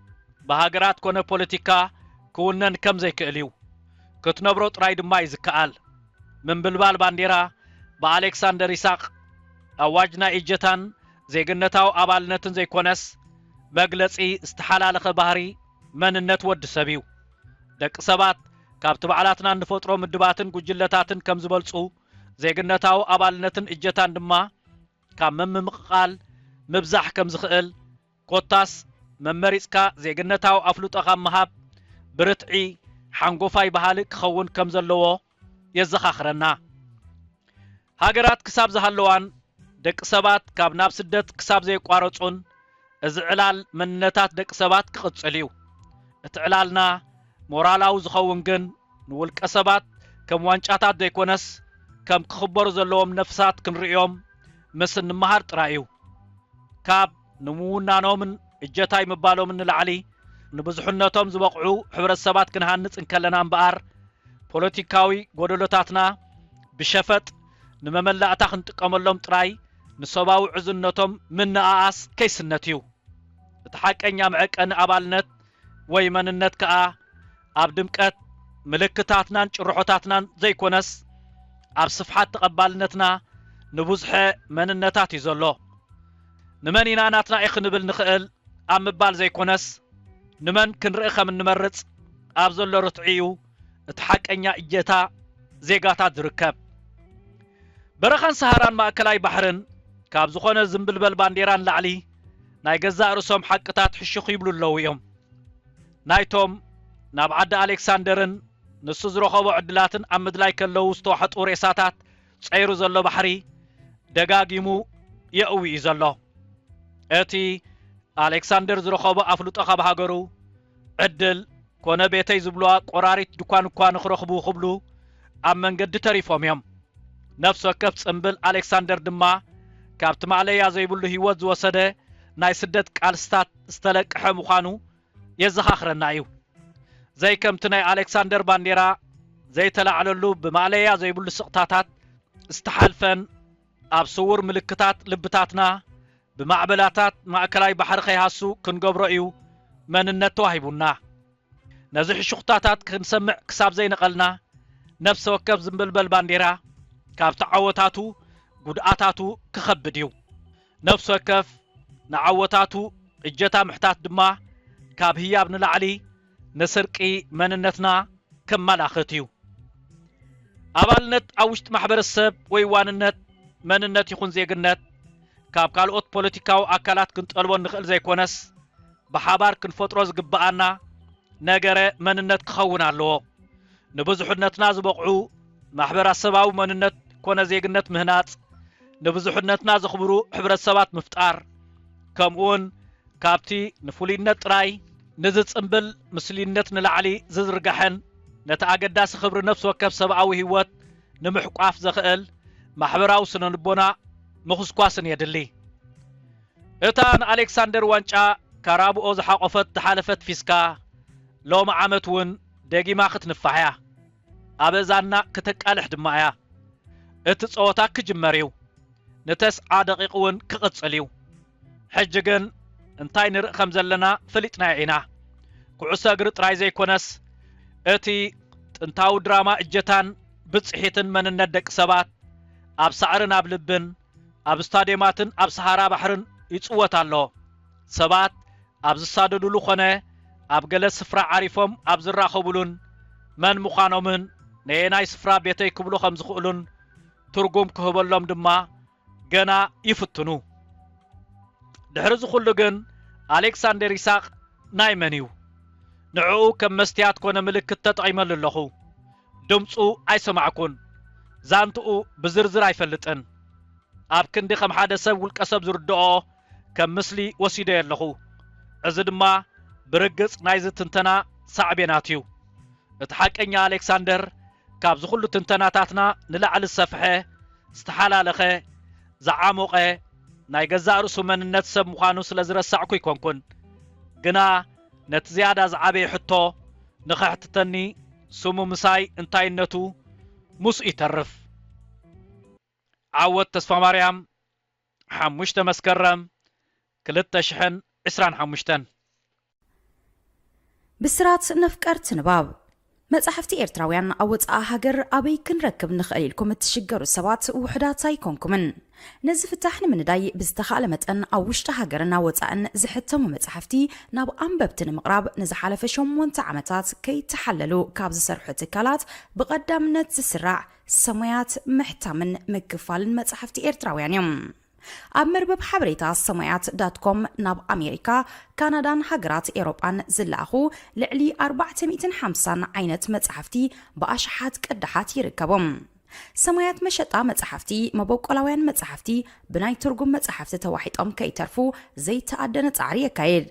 በሃገራት ኮነ ፖለቲካ ክውነን ከም ዘይክእልዩ ክትነብሮ ጥራይ ድማ ይዝከኣል ምንብልባል ባንዴራ በአሌክሳንደር ይስሐቅ አዋጅና እጀታን ዜግነታው አባልነትን ዘይኮነስ መግለጺ ዝተሓላለኸ ባህሪ መንነት ወድ ሰብዩ ደቂ ሰባት ካብቲ በዓላትና ንፈጥሮ ምድባትን ጉጅለታትን ከም ዝበልጹ ዜግነታው አባልነትን እጀታን ድማ ካብ መምምቕቃል ምብዛሕ ከም ዝኽእል ኮታስ መመሪጽካ ዜግነታው አፍሉጠኻ መሃብ ብርትዒ ሓንጎፋይ ባህሊ ክኸውን ከም ዘለዎ የዘኻኽረና ሃገራት ክሳብ ዝሃለዋን ደቂ ሰባት ካብ ናብ ስደት ክሳብ ዘይቋረጹን እዚ ዕላል መንነታት ደቂ ሰባት ክቕጽል እዩ እቲ ዕላልና ሞራላው ዝኸውን ግን ንውልቀ ሰባት ከም ዋንጫታት ዘይኮነስ ከም ክኽበሩ ዘለዎም ነፍሳት ክንሪኦም ምስ ንመሃር ጥራይ እዩ ካብ ንምውናኖምን እጀታይ ምባሎምን ንላዕሊ ንብዙሕነቶም ዝበቕዑ ሕብረተሰባት ክንሃንጽ እንከለና እምበኣር ፖለቲካዊ ጎደሎታትና ብሸፈጥ ንመመላእታ ክንጥቀመሎም ጥራይ ንሰብኣዊ ዕዙነቶም ምንኣኣስ ከይስነት እዩ እቲ ሓቀኛ መዕቀኒ አባልነት ወይ መንነት ከዓ ኣብ ድምቀት ምልክታትናን ጭርሖታትናን ዘይኮነስ ኣብ ስፍሓት ተቐባልነትና ንብዙሕ መንነታት እዩ ዘሎ ንመን ኢና ናትና ይኽንብል ንኽእል ኣብ ምባል ዘይኮነስ ንመን ክንርኢ ከም እንመርጽ ኣብ ዘሎ ርትዒ እዩ እቲ ሓቀኛ እጀታ ዜጋታት ዝርከብ برخان سهران مأكلاي بحرن كاب زخونة زنبلبل بانديران لعلي ناي جزاء رسوم حقتات حشوخ يبلو اللويهم نايتوم ناب عد ألكساندرن نسوز رخوبو عدلاتن أمد لايك اللو ستوحت ورئيساتات صعيرو زلو بحري دقاقيمو يأوي زلو اتي ألكساندر زرخوبو أفلوت أخاب هاقرو عدل كونا بيتي زبلوا قراريت دكان كوان خرخبو خبلو أمن قد تريفهم يم نفسه كفت انبل ألكساندر دما كابت معليا زيبولو هيوز وسده ناي سدت كالستات استلق حمخانو يزخاخرنا ايو زي كمتناي ألكساندر بانديرا زي تلعللو بمعليا زيبولو سقطاتات استحالفن أبصور ملكتات لبتاتنا بمعبلاتات مأكلاي بحر خيهاسو كنقبرو ايو من النتو هيبونا نزح شخطاتات كنسمع كساب زي نقلنا نفس وكب زنبلبل بانديرا كاب تعوتاتو قدعاتاتو كخبديو نفس وكف نعوتاتو اجتا محتات دما كاب هياب نلعلي نسرقي مننتنا كمال اختيو أبالنت أوشت محبر السب ويواننت مننت يخون زيقنت كاب كالوت بوليتيكاو أكالات كنت ألوان نخل زي كونس بحابار كنفوتروز قبعانا ناقر مننت كخونا اللو نبزحنتنا زبقعو محبر السباو مننت كونا زيقنت مهنات نبزحنتنا زخبرو حبر السبات مفتار كمون كابتي نفولينت راي نزت انبل مسلينت نلعلي ززرقحن نتعقداس خبر نفس وكب سبعوي هيوت نمحقاف زخئل محبراو سننبونا مخسكواسن يدلي اتان ألكساندر وانشا كارابو اوز حقفت تحالفت فيسكا لو معامتون داقي ماخت نفاحيا أبزانا كتكالح دمايا اتتصوتا كجمريو نتس عادقيقون كقتصليو حجقن انتاي نرق خمزلنا فلتنا عينا كعسا قرط رايزي كونس اتي انتاو دراما اجتان بتصحيتن من الندق سبات اب سعرن اب لبن اب ستاديماتن اب سحارا بحرن يتصوت الله سبات اب زساددلو خونه اب ገለ ስፍራ ዓሪፎም اب ዝራኸቡሉን መን ምዃኖምን ነየናይ ስፍራ ቤተይ ክብሉ ከም ዝኽእሉን ትርጉም ክህበሎም ድማ ገና ይፍትኑ ድሕሪ ዝኹሉ ግን ኣሌክሳንደር ይስሐቅ ናይ መን እዩ ንዕኡ ከም መስትያት ኮነ ምልክት ተጠቒመሉ ኣለኹ ድምፁ ኣይሰማዕኩን ዛንትኡ ብዝርዝር ኣይፈልጥን ኣብ ክንዲ ከም ሓደ ሰብ ውልቀ ሰብ ዝርድኦ ከም ምስሊ ወሲደ ኣለኹ እዚ ድማ برقص نايز تنتنا صعبيناتيو اتحقنيا ألكساندر كاب زخلو تنتناتاتنا نلعل السفحة استحالالخه زعاموقه ناي غزا رسو من نتسب مخانو سلازرسعكو يكونكن غنا نتزيادا زعابي حتو نخحتتني سمو مساي انتاينتو مسئي ترف عود تسفى مريم حمشت مسكرم كلتا شحن اسران حمشتن بسرات نفكرت نباب مصحفتي إيرتراويان أوت هاجر أبي كنركب نخليلكم تشجروا السبات وحدات سايكونكمن نزف التحن من داي بزتخالمت أن أوشت هاجرنا وتأن زحتم مصحفتي ناب أنببتن مقراب نزحال فشم وانتعمتات كي تحللوا كابز سرحة كالات بقدام نتسرع سميات محتمن مكفال مصحفتي إيرتراويان يوم أمربب حبريتا سمايات.com ناب أمريكا كندا هاجرات إيروبان زلاخو لعلي 450 عينت مصحفتي بأشحات قدحات يركبهم سمايات مشطا مصحفتي مبوقلاوያን مصحفتي بناي ترجم مصحفت توحيطم كيترفو زي تأدن تعريه كايد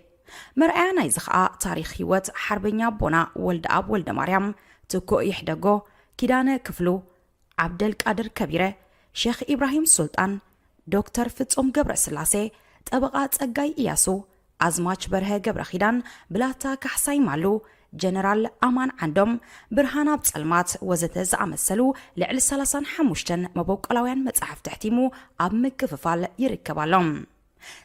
مرأيا ناي زخا تاريخ هيوت حربኛ بونا ولد أب ولد مريم تكو يحدغو كيدانه كفلو عبد القادر كبيره شيخ إبراهيم سلطان دكتور فتصوم قبر سلاسي طبقات ጸጋይ ኢያሱ አዝማች በርሀ ገብረ ኺዳን ብላታ ካሕሳይ ማሉ ጀነራል አማን ዓንዶም ብርሃን ኣብ ጸልማት ወዘተ ዝኣመሰሉ ልዕሊ 35 መበቆላውያን መጽሐፍ ተሕቲሙ ኣብ ምክፍፋል ይርከባሎም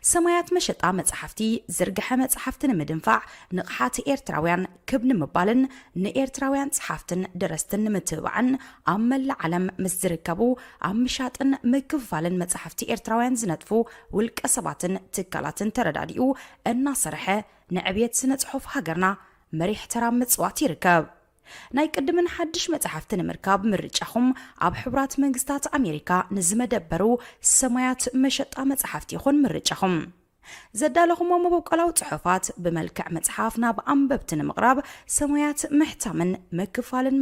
سمايات مشطا مصحفتي زرغحه مصحفتن مدنفع نقحات إيرتراويان كبن مبالن نإيرتراويان صحفتن درستن متبعن عمل العالم مزركبو عمشاتن مكفالن مصحفتي إيرتراويان زنتفو والكسباتن تكالاتن ترداديو الناصرحه نعبيت سنة صحف هاجرنا مريح ترام مصوات يركب ናይ ቅድምን ሓድሽ መጽሓፍትን ምርካብ ምርጫኹም ኣብ ሕቡራት መንግስታት ኣሜሪካ ንዝመደበሩ ሰማያት መሸጣ መጽሓፍቲ ይኹን ምርጫኹም ዘዳለኹም መበቆላው ጽሑፋት ብመልክዕ መጽሓፍ ናብ ኣንበብቲ ንምቕራብ ሰማያት ምሕታምን መክፋልን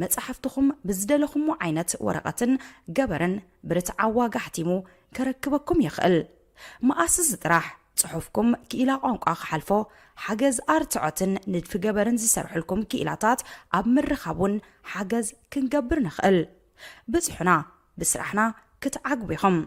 መጽሓፍትኹም ብዝደለኹም ዓይነት ወረቐትን ገበርን ብርትዓዋ ጋሕቲሙ ከረክበኩም ይኽእል መኣስ ዝጥራሕ ጽሑፍኩም ክኢላ ቋንቋ ክሓልፎ ሓገዝ ኣርትዖትን ንድፊ ገበርን ዝሰርሑልኩም ክኢላታት ኣብ ምርኻቡን ሓገዝ ክንገብር ንኽእል ብጽሑና ብስራሕና ክትዓግቡ ኢኹም